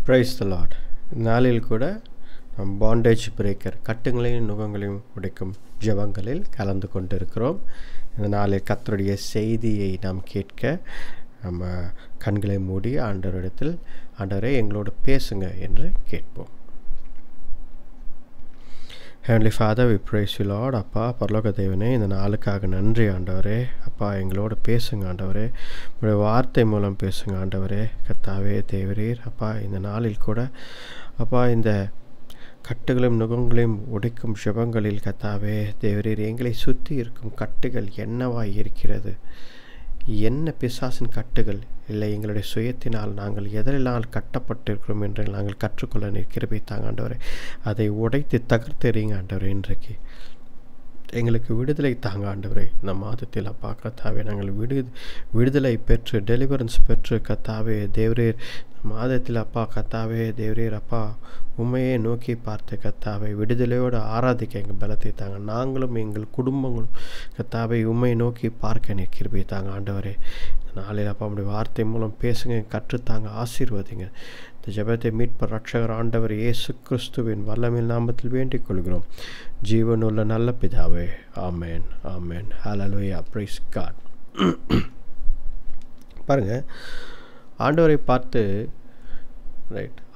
Praise the Lord. நாளில் கூட நம் பாண்டேஜ் பிரேக்கர் கட்டுங்களையும் நுகங்களையும் உடைக்கும் ஜெபங்களில் கலந்து கொண்டிருக்கிறோம். இந்த நாளில் கர்த்தருடைய செய்தியை நாம் கேட்க நம்ம கண்களை மூடி ஆண்டவரிடத்தில், ஆண்டவரே எங்களோடு பேசுங்க என்று கேட்போம். Heavenly Father, we praise you Lord. அப்பா பரலோக தேவனே, இந்த நாளுக்காக நன்றி ஆண்டவரே. அப்பா எங்களோட பேசுங்க ஆண்டவரே, உங்களுடைய வார்த்தை மூலம் பேசுங்க ஆண்டவரே. கர்த்தாவே தேவரீர், அப்பா இந்த நாளில் கூட அப்பா இந்த கட்டுகளையும் நுகங்களையும் உடைக்கும் ஜெபங்களில் கர்த்தாவே தேவரீர், எங்களை சுற்றி இருக்கும் கட்டுகள் என்னவாய் இருக்கிறது, என்ன பிசாசின் கட்டுகள் இல்லை, எங்களுடைய சுயத்தினால் நாங்கள் எதெல்லாம் கட்டப்பட்டிருக்கிறோம் என்று நாங்கள் கற்றுக்கொள்ள கிருபை தாங்க ஆண்டவரே. அதை உடைத்து தகர்த்தெறிங்க ஆண்டவரே. இன்றைக்கு எங்களுக்கு விடுதலை தாங்க ஆண்டவரே. இந்த மாதத்தில் அப்பா கத்தாவே நாங்கள் விடுதலை பெற்று டெலிவரன்ஸ் பெற்று கத்தாவே தேவரீர் மாதத்தில் அப்பா கத்தாவே தேவரீர் அப்பா உண்மையை நோக்கி பார்த்து கத்தாவை விடுதலையோடு ஆராதிக்க எங்கள் பலத்தை தாங்க. நாங்களும் எங்கள் குடும்பங்களும் கத்தாவை உண்மையை நோக்கி பார்க்க கிருபை தாங்க ஆண்டவரே. இந்த நாளில் அப்பா நம்முடைய வார்த்தை மூலம் பேசுங்க, கற்றுத்தாங்க, ஆசீர்வதிங்க. இந்த ஜெபத்தை மீட்பர் ரட்சகர் ஆண்டவர் இயேசு கிறிஸ்துவின் வல்லமையில் நாமத்தில் வேண்டிக் கொள்கிறோம், ஜீவனுள்ள நல்ல பிதாவே. ஆமேன், ஆமேன். ஹல்லேலூயா, பிரைஸ் காட். பாருங்கள், ஆண்டவரை பார்த்து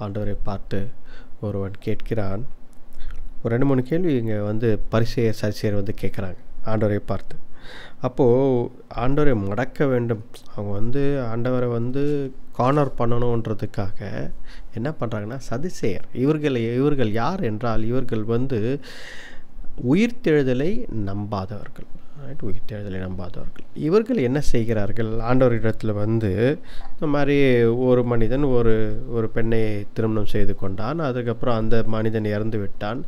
ஆண்டவரை பார்த்து ஒருவன் கேட்கிறான். ஒரு 2-3 கேள்வி இங்கே பரிசேயர் சரிசேயர் கேட்குறாங்க ஆண்டவரை பார்த்து. அப்போது ஆண்டவரை மடக்க வேண்டும், அவங்க ஆண்டவரை கார்னர் பண்ணணுன்றதுக்காக என்ன பண்ணுறாங்கன்னா சதிசேயர். இவர்கள் யார் என்றால் இவர்கள் உயிர்த்தெழுதலை நம்பாதவர்கள். உயிர்த்தெழுதலை நம்பாதவர்கள். இவர்கள் என்ன செய்கிறார்கள், ஆண்டவரிடத்தில் இந்த மாதிரி ஒரு மனிதன் ஒரு பெண்ணை திருமணம் செய்து கொண்டான். அதுக்கப்புறம் அந்த மனிதன் இறந்து விட்டான்.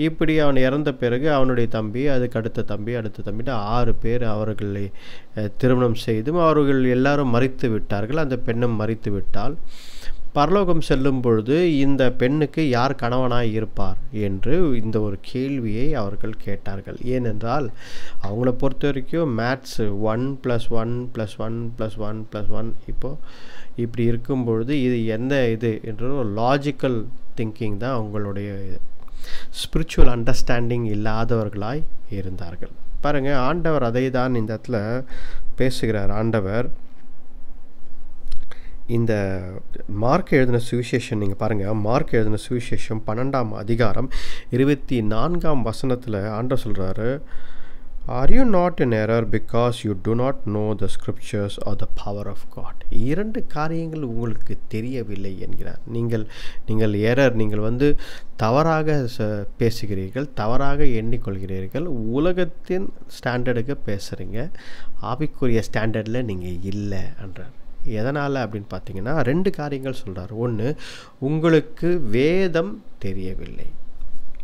இப்படி அவன் இறந்த பிறகு அவனுடைய தம்பி, அதுக்கு அடுத்த தம்பிட்டு 6 பேர் அவர்களை திருமணம் செய்தும் அவர்கள் எல்லாரும் மரித்து விட்டார்கள். அந்த பெண்ணும் மரித்து விட்டால் பரலோகம் செல்லும் பொழுது இந்த பெண்ணுக்கு யார் கணவனாய் இருப்பார் என்று இந்த ஒரு கேள்வியை அவர்கள் கேட்டார்கள். ஏனென்றால் அவங்கள பொறுத்த வரைக்கும் மேத்ஸ் 1 + 1 + 1 + 1 + 1 இப்போது இப்படி இருக்கும் பொழுது இது இது என்ற ஒரு லாஜிக்கல் திங்கிங் தான் அவங்களுடைய ஸ்பிரிச்சுவல் அண்டர்ஸ்டாண்டிங் இல்லாதவர்களாய் இருந்தார்கள். பாருங்கள், ஆண்டவர் அதை தான் இந்த இடத்துல பேசுகிறார். ஆண்டவர் இந்த மார்க் எழுதின சுவிசேஷம் நீங்கள் பாருங்கள், மார்க் எழுதின சுவிசேஷம் 12ஆம் அதிகாரம் 24ஆம் வசனத்தில் ஆண்டவர் சொல்கிறாரு, Are you not in error because you do not know the scriptures or the power of God? 2 காரியங்கள் உங்களுக்கு தெரியவில்லை என்கிறார். நீங்கள் எரர், நீங்கள் தவறாக பேசுகிறீர்கள், தவறாக எண்ணிக்கொள்கிறீர்கள். உலகத்தின் ஸ்டாண்டர்டுக்கு பேசுகிறீங்க, ஆவிக்குரிய ஸ்டாண்டர்டில் நீங்கள் இல்லை என்றார். எதனால் அப்படின்னு பார்த்தீங்கன்னா 2 காரியங்கள் சொல்கிறார். ஒன்று, உங்களுக்கு வேதம் தெரியவில்லை.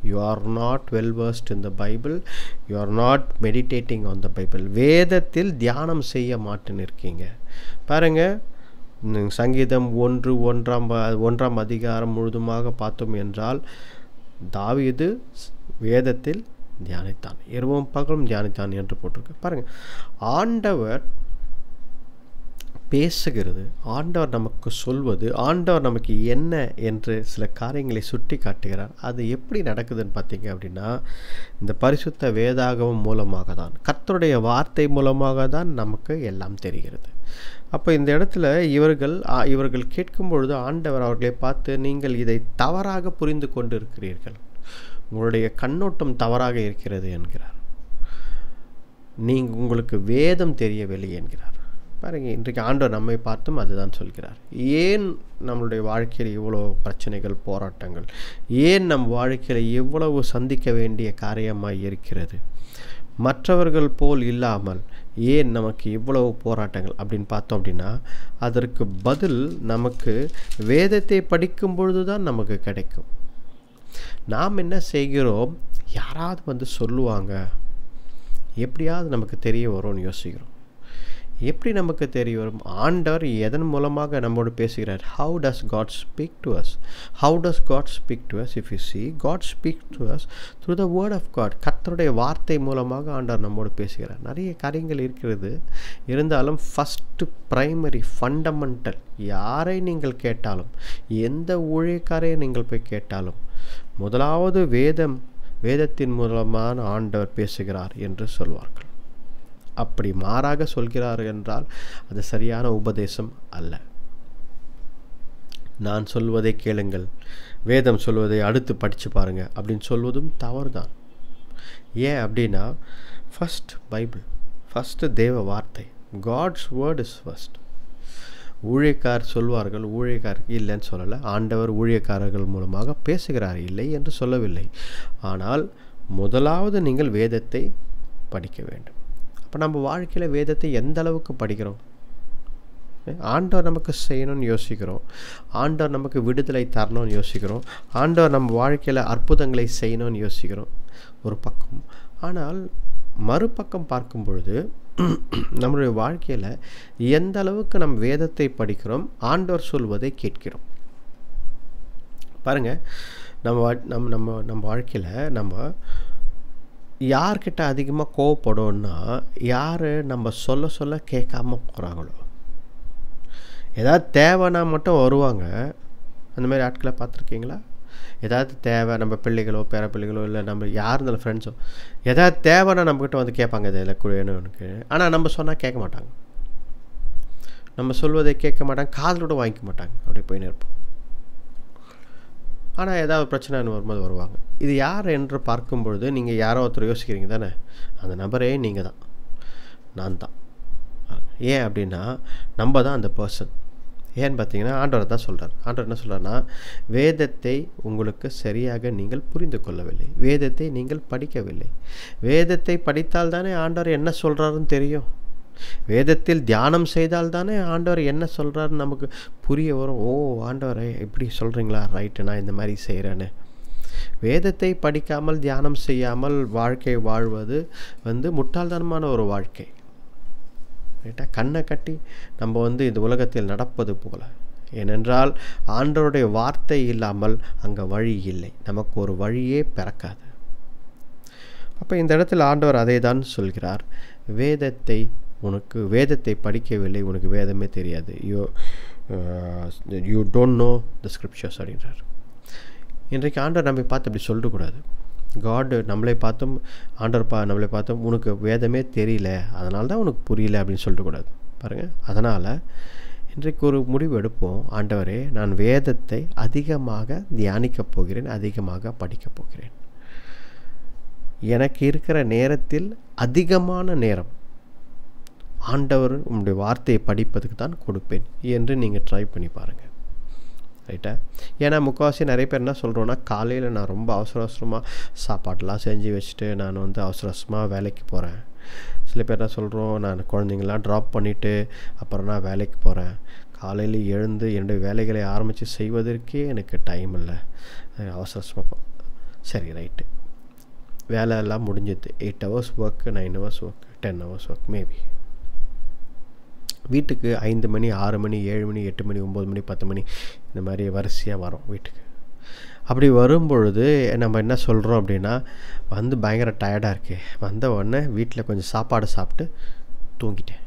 You are not well versed in the Bible. You are not meditating on the Bible. வேதத்தில் தியானம் செய்ய மாட்டேன்னு இருக்கீங்க. பாருங்கள், சங்கீதம் 1:1 அதிகாரம் முழுதுமாக பார்த்தோம் என்றால் தாவீது வேதத்தில் தியானித்தான், இரவும் பகலும் தியானித்தான் என்று போட்டிருக்கு. பாருங்கள், ஆண்டவர் பேசுகிறது, ஆண்டவர் நமக்கு சொல்வது, ஆண்டவர் நமக்கு என்ன என்று சில காரியங்களை சுட்டி காட்டுகிறார். அது எப்படி நடக்குதுன்னு பார்த்தீங்க அப்படின்னா இந்த பரிசுத்த வேதாகமம் மூலமாக தான், கர்த்தருடைய வார்த்தை மூலமாக தான் நமக்கு எல்லாம் தெரிகிறது. அப்போ இந்த இடத்துல இவர்கள் கேட்கும் பொழுது ஆண்டவர் அவர்களை பார்த்து, நீங்கள் இதை தவறாக புரிந்து கொண்டு இருக்கிறீர்கள், உங்களுடைய கண்ணோட்டம் தவறாக இருக்கிறது என்கிறார். உங்களுக்கு வேதம் தெரியவில்லை என்கிறார். பாருங்கள், இன்றைக்கு ஆண்டவர் நம்மை பார்த்தும் அதுதான் சொல்கிறார். ஏன் நம்மளுடைய வாழ்க்கையில் இவ்வளோ பிரச்சனைகள், போராட்டங்கள், ஏன் நம் வாழ்க்கையில் இவ்வளவு சந்திக்க வேண்டிய காரியமாக இருக்கிறது, மற்றவர்கள் போல் இல்லாமல் ஏன் நமக்கு இவ்வளவு போராட்டங்கள் அப்படின்னு பார்த்தோம் அப்படின்னா அதற்கு பதில் நமக்கு வேதத்தை படிக்கும் பொழுது தான் நமக்கு கிடைக்கும். நாம் என்ன செய்கிறோம், யாராவது சொல்லுவாங்க, எப்படியாவது நமக்கு தெரிய வரும்னு யோசிக்கிறோம். எப்படி நமக்கு தெரிய வரும்? ஆண்டவர் எதன் மூலமாக நம்மோடு பேசுகிறார்? How does God speak to us? How does God speak to us? If you see, God speaks to us through the word of God. கர்த்தருடைய வார்த்தை மூலமாக ஆண்டவர் நம்மோடு பேசுகிறார். நிறைய காரியங்கள் இருக்கிறது. இருந்தாலும் ஃபஸ்ட்டு பிரைமரி ஃபண்டமெண்டல், யாரை நீங்கள் கேட்டாலும், எந்த ஊழியக்காரையை நீங்கள் போய் கேட்டாலும், முதலாவது வேதத்தின் மூலமான ஆண்டவர் பேசுகிறார் என்று சொல்வார்கள். அப்படி மாறாக சொல்கிறார் என்றால் அது சரியான உபதேசம் அல்ல. நான் சொல்வதை கேளுங்கள், வேதம் சொல்வதை அடுத்து படித்து பாருங்கள் அப்படின்னு சொல்வதும் தவறு தான். ஏன் அப்படின்னா, ஃபஸ்ட் பைபிள், ஃபஸ்ட்டு தேவ வார்த்தை, காட்ஸ் வேர்ட் இஸ் ஃபஸ்ட். ஊழியக்கார் சொல்வார்கள், ஊழியக்காரருக்கு இல்லைன்னு சொல்லலை. ஆண்டவர் ஊழியக்காரர்கள் மூலமாக பேசுகிறார், இல்லை என்று சொல்லவில்லை. ஆனால் முதலாவது நீங்கள் வேதத்தை படிக்க வேண்டும். இப்போ நம்ம வாழ்க்கையில் வேதத்தை எந்த அளவுக்கு படிக்கிறோம்? ஆண்டவர் நமக்கு செய்யணும்னு யோசிக்கிறோம், ஆண்டவர் நமக்கு விடுதலை தரணும்னு யோசிக்கிறோம், ஆண்டவர் நம்ம வாழ்க்கையில் அற்புதங்களை செய்யணும்னு யோசிக்கிறோம் ஒரு பக்கம். ஆனால் மறுபக்கம் பார்க்கும் பொழுது நம்மளுடைய வாழ்க்கையில் எந்த அளவுக்கு நம்ம வேதத்தை படிக்கிறோம், ஆண்டவர் சொல்வதை கேட்கிறோம். பாருங்கள், நம்ம வாழ்க்கையில் நம்ம யார்கிட்ட அதிகமாக கோவப்படும்னா, யார் நம்ம சொல்ல கேட்காம போகிறாங்களோ. ஏதாவது தேவைன்னா மட்டும் வருவாங்க. அந்த மாதிரி ஆட்களை பார்த்துருக்கீங்களா? ஏதாவது தேவை, நம்ம பிள்ளைகளோ பேர பிள்ளைகளோ இல்லை நம்ம யார் இருந்தாலும் ஃப்ரெண்ட்ஸோ, ஏதாவது தேவைன்னா நம்மக்கிட்ட வந்து கேட்பாங்க, இதில் வேணும் எனக்கு. ஆனால் நம்ம சொன்னால் கேட்க மாட்டாங்க, நம்ம சொல்வதை கேட்க மாட்டாங்க, காதலோடு வாங்கிக்க மாட்டாங்க, அப்படியே போயின்னு இருப்போம். ஆனால் ஏதாவது பிரச்சனைன்னு வரும்போது வருவாங்க. இது யார் என்று பார்க்கும் பொழுது நீங்கள் யாரோ ஒருத்தர் யோசிக்கிறீங்க தானே, அந்த நபரே நீங்கள் தான், நான் தான். ஏன் அப்படின்னா, நம்ம தான் அந்த பர்சன். ஏன்னு பார்த்தீங்கன்னா, ஆண்டவர் தான் சொல்கிறார். ஆண்டவர் என்ன சொல்கிறார்னா, வேதத்தை உங்களுக்கு சரியாக நீங்கள் புரிந்து கொள்ளவில்லை, வேதத்தை நீங்கள் படிக்கவில்லை. வேதத்தை படித்தால் தானே ஆண்டவர் என்ன சொல்கிறாருன்னு தெரியும். வேதத்தில் தியானம் செய்தால் தானே ஆண்டவர் என்ன சொல்கிறாருன்னு நமக்கு புரிய வரும். ஓ, ஆண்டவரை இப்படி சொல்கிறீங்களா, ரைட்டு, நான் இந்த மாதிரி செய்கிறேன்னு. வேதத்தை படிக்காமல் தியானம் செய்யாமல் வாழ்க்கை வாழ்வது முட்டாள்தனமான ஒரு வாழ்க்கை. ரைட்டா? கண்ணை கட்டி நம்ம இந்த உலகத்தில் நடப்பது போல. ஏனென்றால் ஆண்டவருடைய வார்த்தை இல்லாமல் அங்கே வழி இல்லை, நமக்கு ஒரு வழியே பிறக்காது. அப்போ இந்த இடத்துல ஆண்டவர் அதை தான் சொல்கிறார், வேதத்தை படிக்கவில்லை, உனக்கு வேதமே தெரியாது, you don't know the scriptures அப்படின்றார். இன்றைக்கு ஆண்டவர் நம்மை பார்த்து அப்படி சொல்லக்கூடாது. காட் நம்மளை பார்த்தும், ஆண்டவர் நம்மளை பார்த்தும், உனக்கு வேதமே தெரியல, அதனால தான் உனக்கு புரியல அப்படின்னு சொல்லக்கூடாது. பாருங்கள், அதனால் இன்றைக்கு ஒரு முடிவு எடுப்போம். ஆண்டவரே, நான் வேதத்தை அதிகமாக தியானிக்கப் போகிறேன், அதிகமாக படிக்கப் போகிறேன். எனக்கு இருக்கிற நேரத்தில் அதிகமான நேரம் ஆண்டவர் உங்களுடைய வார்த்தையை படிப்பதுக்கு தான் கொடுப்பேன் என்று நீங்கள் ட்ரை பண்ணி பாருங்கள். ரைட்டா? ஏன்னா முக்கால்வாசி நிறைய பேர் என்ன சொல்கிறோன்னா, காலையில் நான் ரொம்ப அவசரமாக சாப்பாட்டெலாம் செஞ்சு வச்சுட்டு நான் அவசரமாக வேலைக்கு போகிறேன். சில பேர் என்ன சொல்கிறோம், நான் குழந்தைங்களாம் ட்ராப் பண்ணிவிட்டு அப்புறம் நான் வேலைக்கு போகிறேன், காலையில் எழுந்து என்னுடைய வேலைகளை ஆரம்பித்து செய்வதற்கே எனக்கு டைம் இல்லை, அவசரமாக. சரி, ரைட்டு, வேலை எல்லாம் முடிஞ்சுது. 8 hours work, 9 hours work, 10 hours work maybe. வீட்டுக்கு 5 மணி, 6 மணி, 7 மணி, 8 மணி, 9 மணி, 10 மணி, இந்த மாதிரி வரிசையாக வரோம் வீட்டுக்கு. அப்படி வரும்பொழுது நம்ம என்ன சொல்கிறோம் அப்படின்னா, பயங்கர டயர்டாக இருக்கே, வந்த உடனே வீட்டில் கொஞ்சம் சாப்பாடு சாப்பிட்டு தூங்கிட்டேன்.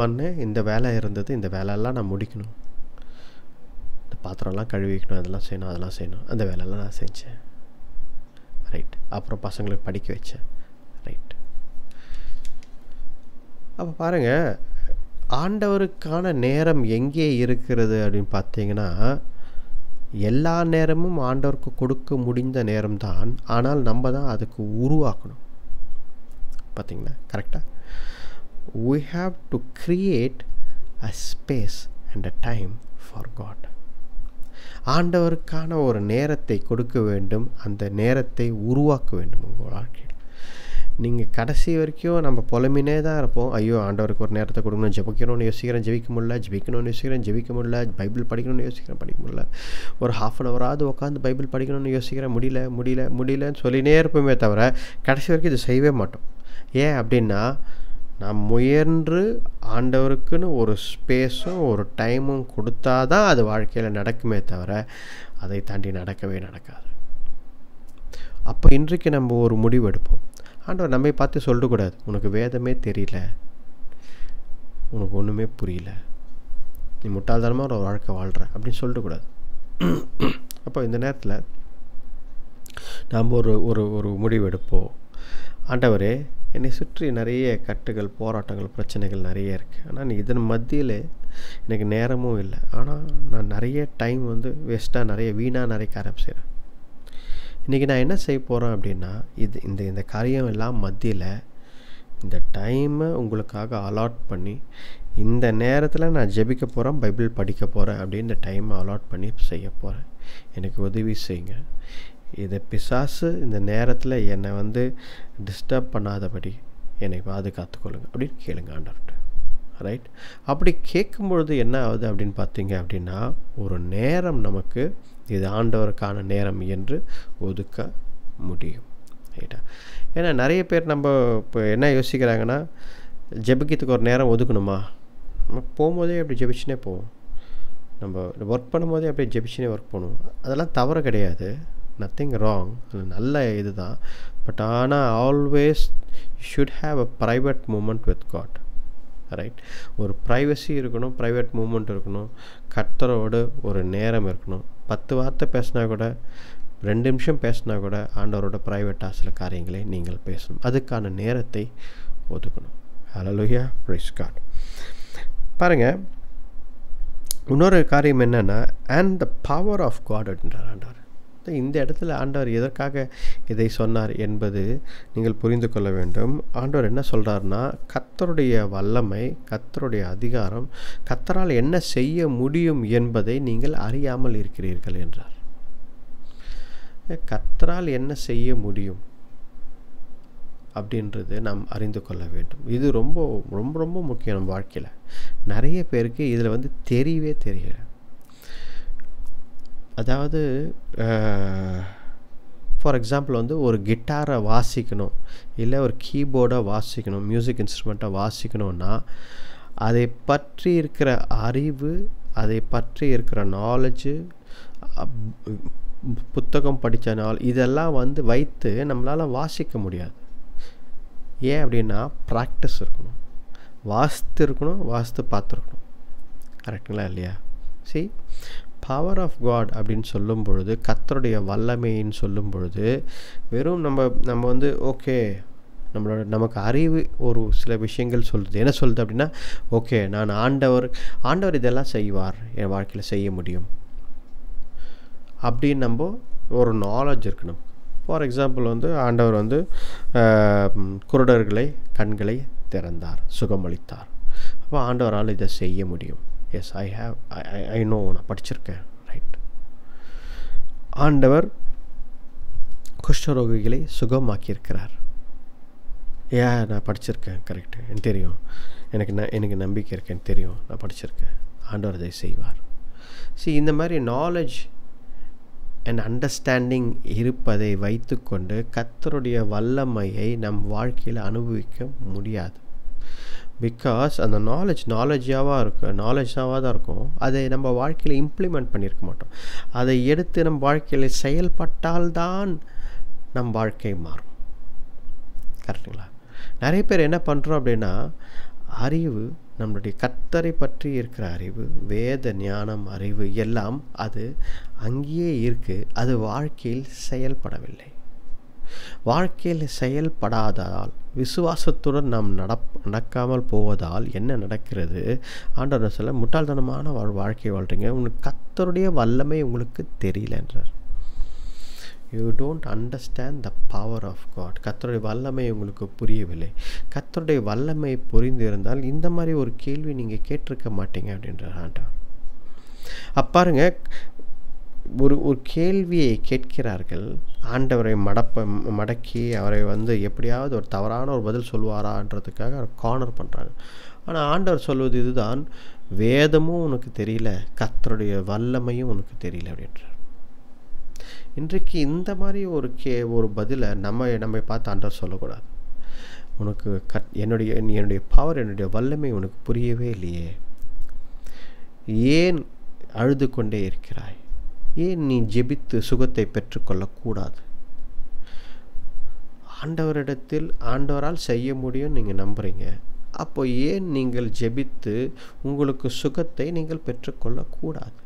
உடனே இந்த வேலை இருந்தது, இந்த வேலையெல்லாம் நான் முடிக்கணும், இந்த பாத்திரம்லாம் கழுவிக்கணும், அதெல்லாம் செய்யணும், அந்த வேலையெல்லாம் நான் செஞ்சேன். ரைட். அப்புறம் பசங்களுக்கு படிக்க வச்சேன். ரைட். அப்போ பாருங்கள், ஆண்டவருக்கான நேரம் எங்கே இருக்கிறது அப்படின்னு பார்த்தீங்கன்னா, எல்லா நேரமும் ஆண்டவருக்கு கொடுக்க முடிந்த நேரம்தான். ஆனால் நம்ம தான் அதுக்கு உருவாக்கணும். பார்த்தீங்களா? கரெக்டாக. we have to create a space and a time for God. ஆண்டவருக்கான ஒரு நேரத்தை கொடுக்க வேண்டும், அந்த நேரத்தை உருவாக்க வேண்டும் உங்கள் வாழ்க்கையில். நீங்கள் கடைசி வரைக்கும் நம்ம புலம்பினே தான் இருப்போம். ஐயோ, ஆண்டவருக்கு ஒரு நேரத்தை கொடுக்கணும், ஜெபிக்கணும்னு யோசிக்கிறேன், ஜெபிக்க முடியல, பைபிள் படிக்கணும்னு யோசிக்கிறேன், படிக்க முடியல, ஒரு 1/2 hour உட்காந்து பைபிள் படிக்கணும்னு யோசிக்கிறேன், முடியலன்னு சொல்லினே இருப்போமே தவிர கடைசி வரைக்கும் இது செய்யவே மாட்டோம். ஏன் அப்படின்னா, நாம் முயன்று ஆண்டவருக்குன்னு ஒரு ஸ்பேஸும் ஒரு டைமும் கொடுத்தா தான் அது வாழ்க்கையில் நடக்குமே தவிர அதை தாண்டி நடக்கவே நடக்காது. அப்போ இன்றைக்கு நம்ம ஒரு முடிவு எடுப்போம். ஆண்டவர் நம்மை பார்த்து சொல்லக்கூடாது, உனக்கு வேதமே தெரியல, உனக்கு ஒன்றுமே புரியல, நீ முட்டாள்தனமாக ஒரு வாழ்க்கை வாழ்கிற அப்படின்னு சொல்லக்கூடாது. அப்போ இந்த நேரத்தில் நாம் ஒரு ஒரு ஒரு முடிவு எடுப்போம். ஆண்டவரே, என்னை சுற்றி நிறைய கட்டுகள், போராட்டங்கள், பிரச்சனைகள் நிறைய இருக்குது. ஆனால் நீ இதன் மத்தியில் எனக்கு நேரமும் இல்லை. ஆனால் நான் நிறைய டைம் வந்து வேஸ்ட்டாக வீணாக காரியம் செய்கிறேன். இன்றைக்கி நான் என்ன செய்ய போகிறேன் அப்படின்னா, இந்த காரியம் எல்லாம் மத்தியில் இந்த டைமை உங்களுக்காக அலாட் பண்ணி, இந்த நேரத்தில் நான் ஜெபிக்க போகிறேன், பைபிள் படிக்க போகிறேன் அப்படின்னு இந்த டைமை அலாட் பண்ணி செய்ய போகிறேன். எனக்கு உதவி செய்யுங்க. இதை பிசாசு இந்த நேரத்தில் என்னை வந்து டிஸ்டர்ப் பண்ணாதபடி என்னை பாதுகாத்துக்கொள்ளுங்க அப்படின்னு கேளுங்க ஆண்டவர்கிட்ட. ரைட்? அப்படி கேட்கும்பொழுது என்ன ஆகுது அப்படின்னு பார்த்தீங்க அப்படின்னா, ஒரு நேரம் நமக்கு இது ஆண்டவருக்கான நேரம் என்று ஒதுக்க முடியும். ரைட்டா? ஏன்னா நிறைய பேர் நம்ம இப்போ என்ன யோசிக்கிறாங்கன்னா, ஜெபிக்கிறதுக்கு ஒரு நேரம் ஒதுக்கணுமா? நம்ம போகும்போதே அப்படி ஜெபிச்சுனே போவோம். நம்ம ஒர்க் பண்ணும்போதே அப்படியே ஜெபிச்சுனே ஒர்க் பண்ணுவோம். அதெல்லாம் தவறு கிடையாது, நத்திங் ராங், அது நல்ல இது தான். பட் ஆனால் always should have a private moment with God. Right? ஒரு ப்ரைவசி இருக்கணும், ப்ரைவேட் மூமெண்ட் இருக்கணும், கர்த்தரோடு ஒரு நேரம் இருக்கணும். 10 வார்த்தை பேசினா கூட, 2 நிமிஷம் பேசினா கூட ஆண்டவரோட ப்ரைவேட்டாக சில காரியங்களை நீங்கள் பேசணும். அதுக்கான நேரத்தை ஒதுக்கணும். Hallelujah, praise God. பாருங்கள், இன்னொரு காரியம் என்னென்னா, and the power of God அப்படின்றார் ஆண்டவர். இந்த இடத்துல ஆண்டவர் எதற்காக இதை சொன்னார் என்பது நீங்கள் புரிந்து கொள்ள வேண்டும். ஆண்டவர் என்ன சொல்கிறார்னா, கர்த்தருடைய வல்லமை, கர்த்தருடைய அதிகாரம், கர்த்தரால் என்ன செய்ய முடியும் என்பதை நீங்கள் அறியாமல் இருக்கிறீர்கள் என்றார். கர்த்தரால் என்ன செய்ய முடியும் அப்படின்றது நாம் அறிந்து கொள்ள வேண்டும். இது ரொம்ப ரொம்ப ரொம்ப முக்கியம் நம்ம வாழ்க்கையில். நிறைய பேருக்கு இதில் வந்து தெரியவே தெரியல. அதாவது ஃபார் எக்ஸாம்பிள் வந்து ஒரு கிட்டாரை வாசிக்கணும், இல்லை ஒரு கீபோர்டை வாசிக்கணும், மியூசிக் இன்ஸ்ட்ருமெண்ட்டை வாசிக்கணுன்னா அதை பற்றி இருக்கிற அறிவு, அதை பற்றி இருக்கிற நாலேஜு, புத்தகம் படித்த இதெல்லாம் வந்து வைத்து நம்மளால் வாசிக்க முடியாது. ஏன் அப்படின்னா, ப்ராக்டிஸ் இருக்கணும், வாசித்து இருக்கணும், வாசித்து பார்த்துருக்கணும். கரெக்டுங்களா இல்லையா? சரி, பவர் ஆஃப் காட் அப்படின்னு சொல்லும் பொழுது, கர்த்தருடைய வல்லமைன்னு சொல்லும் பொழுது, வெறும் நம்ம வந்து ஓகே, நமக்கு அறிவு ஒரு சில விஷயங்கள் சொல்லுது. என்ன சொல்லுது அப்படின்னா, ஓகே, நான் ஆண்டவர் இதெல்லாம் செய்வார், என் வாழ்க்கையில் செய்ய முடியும் அப்படின்னு நம்ம ஒரு நாலேஜ் இருக்கணும். ஃபார் எக்ஸாம்பிள் வந்து ஆண்டவர் வந்து குருடர்களை கண்களை திறந்தார், சுகமளித்தார். அப்போ ஆண்டவரால் இதை செய்ய முடியும். எஸ், ஐ நோ, நான் படிச்சிருக்கேன். ரைட்? ஆண்டவர் குஷ்டரோகிகளை சுகமாக்கியிருக்கிறார். நான் படிச்சிருக்கேன். கரெக்டு, எனக்கு தெரியும், எனக்கு நம்பிக்கை இருக்கு, எனக்கு தெரியும், நான் படிச்சிருக்கேன். ஆண்டவர் அதை செய்வார். இந்த மாதிரி நாலேஜ் அண்ட் அண்டர்ஸ்டாண்டிங் இருப்பதை வைத்துக்கொண்டு கர்த்தருடைய வல்லமையை நம் வாழ்க்கையில் அனுபவிக்க முடியாது. பிகாஸ் அந்த நாலேஜாக தான் இருக்கும். அதை நம்ம வாழ்க்கையில் இம்ப்ளிமெண்ட் பண்ணியிருக்க மாட்டோம். அதை எடுத்து நம் வாழ்க்கையில் செயல்பட்டால்தான் நம் வாழ்க்கை மாறும். கரெக்டுங்களா? நிறைய பேர் என்ன பண்ணுறோம் அப்படின்னா, அறிவு, நம்மளுடைய கர்த்தரை பற்றி இருக்கிற அறிவு, வேத ஞானம் அறிவு எல்லாம் அது அங்கேயே இருக்குது, அது வாழ்க்கையில் செயல்படவில்லை. வாழ்க்கையில் செயல்படாததால், விசுவாசத்துடன் நாம் நடக்காமல் போவதால் என்ன நடக்கிறது? ஆண்டவர் சொல்ல, முட்டாள்தனமான வாழ்க்கை வாழ்கிறீங்க, உங்களுக்கு கர்த்தருடைய வல்லமை உங்களுக்கு தெரியல என்றார். You don't understand the power of God. கர்த்தருடைய வல்லமை உங்களுக்கு புரியவில்லை. கர்த்தருடைய வல்லமை புரிந்து இருந்தால் இந்த மாதிரி ஒரு கேள்வி நீங்கள் கேட்டிருக்க மாட்டீங்க அப்படின்ற ஆண்டவர். பாருங்க, ஒரு கேள்வியை கேட்கிறார்கள். ஆண்டவரை மடக்கி அவரை வந்து எப்படியாவது ஒரு தவறான ஒரு பதில் சொல்வாரான்றதுக்காக அவர் கார்னர் பண்ணுறாங்க. ஆனால் ஆண்டவர் சொல்வது இதுதான், வேதமும் உனக்கு தெரியல, கர்த்தருடைய வல்லமையும் உனக்கு தெரியல அப்படின்றார். இன்றைக்கு இந்த மாதிரி ஒரு பதிலை நம்ம பார்த்து ஆண்டவர் சொல்லக்கூடாது. உனக்கு என்னுடைய பவர், என்னுடைய வல்லமை உனக்கு புரியவே இல்லையே. ஏன் அழுது கொண்டே இருக்கிறாய்? ஏன் நீ ஜெபித்து சுகத்தை பெற்றுக்கொள்ளக்கூடாது? ஆண்டவரால் செய்ய முடியும் நீங்கள் நம்புகிறீங்க. அப்போ ஏன் நீங்கள் ஜெபித்து உங்களுக்கு சுகத்தை நீங்கள் பெற்றுக்கொள்ளக்கூடாது?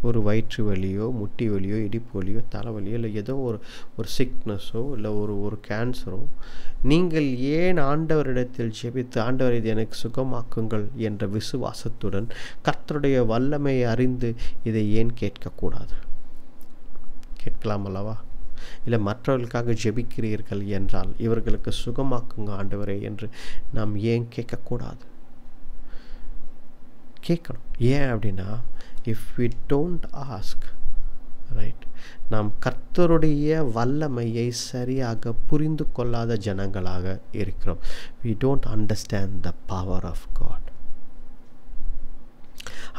ஒரு வயிற்று வலியோ, முட்டி வலியோ, இடுப்பு வலியோ, தலைவலியோ, இல்லை ஏதோ ஒரு சிக்னஸோ, இல்லை ஒரு கேன்சரோ, நீங்கள் ஏன் ஆண்டவரிடத்தில் ஜெபித்து, ஆண்டவர் இது எனக்கு சுகமாக்குங்கள் என்ற விசுவாசத்துடன் கர்த்தருடைய வல்லமையை அறிந்து இதை ஏன் கேட்கக்கூடாது? கேட்கலாம் அல்லவா? இல்லை மற்றவர்களுக்காக ஜெபிக்கிறீர்கள் என்றால் இவர்களுக்கு சுகமாக்குங்க ஆண்டவரே என்று நாம் ஏன் கேட்கக்கூடாது? கேட்கணும். ஏன் அப்படின்னா, if we don't ask, right, நாம் கர்த்தருடைய வல்லமையை சரியாக புரிந்து கொள்ளாத ஜனங்களாக இருக்கிறோம். We don't understand the power of God.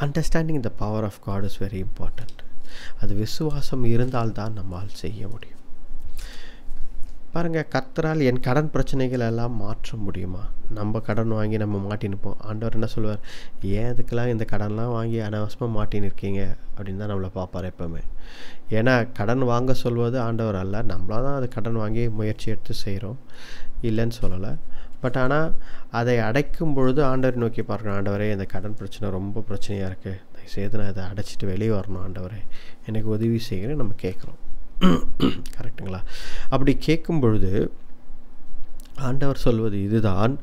Understanding the power of God is very important. அது விசுவாசம் இருந்தால்தான் நம்மால் செய்ய முடியும். பாருங்கள், கர்த்தரால் என் கடன் பிரச்சனைகள் எல்லாம் மாற்ற முடியுமா? நம்ம கடன் வாங்கி நம்ம மாட்டினுப்போம். ஆண்டவர் என்ன சொல்லுவார்? ஏன் இதுக்கெல்லாம் இந்த கடன்லாம் வாங்கி அனாவசியமாக மாட்டின்னு இருக்கீங்க அப்படின்னு தான் நம்மளை பார்ப்பார் எப்போவுமே. ஏன்னா கடன் வாங்க சொல்வது ஆண்டவர் அல்ல, நம்மளாக தான் அது கடன் வாங்கி முயற்சி எடுத்து செய்கிறோம், இல்லைன்னு சொல்லலை. பட் ஆனால் அதை அடைக்கும் பொழுது ஆண்டவர் நோக்கி பார்க்குறோம். ஆண்டவரே, இந்த கடன் பிரச்சனை ரொம்ப பிரச்சனையாக இருக்குது, தயவுசெய்து நான் இதை அடைச்சிட்டு வெளியே வரணும், ஆண்டவரே எனக்கு உதவி செய்கிறேன் நம்ம கேட்குறோம். கரெக்டுங்களா? அப்படி கேட்கும் பொழுது ஆண்டவர் சொல்வது இதுதான்,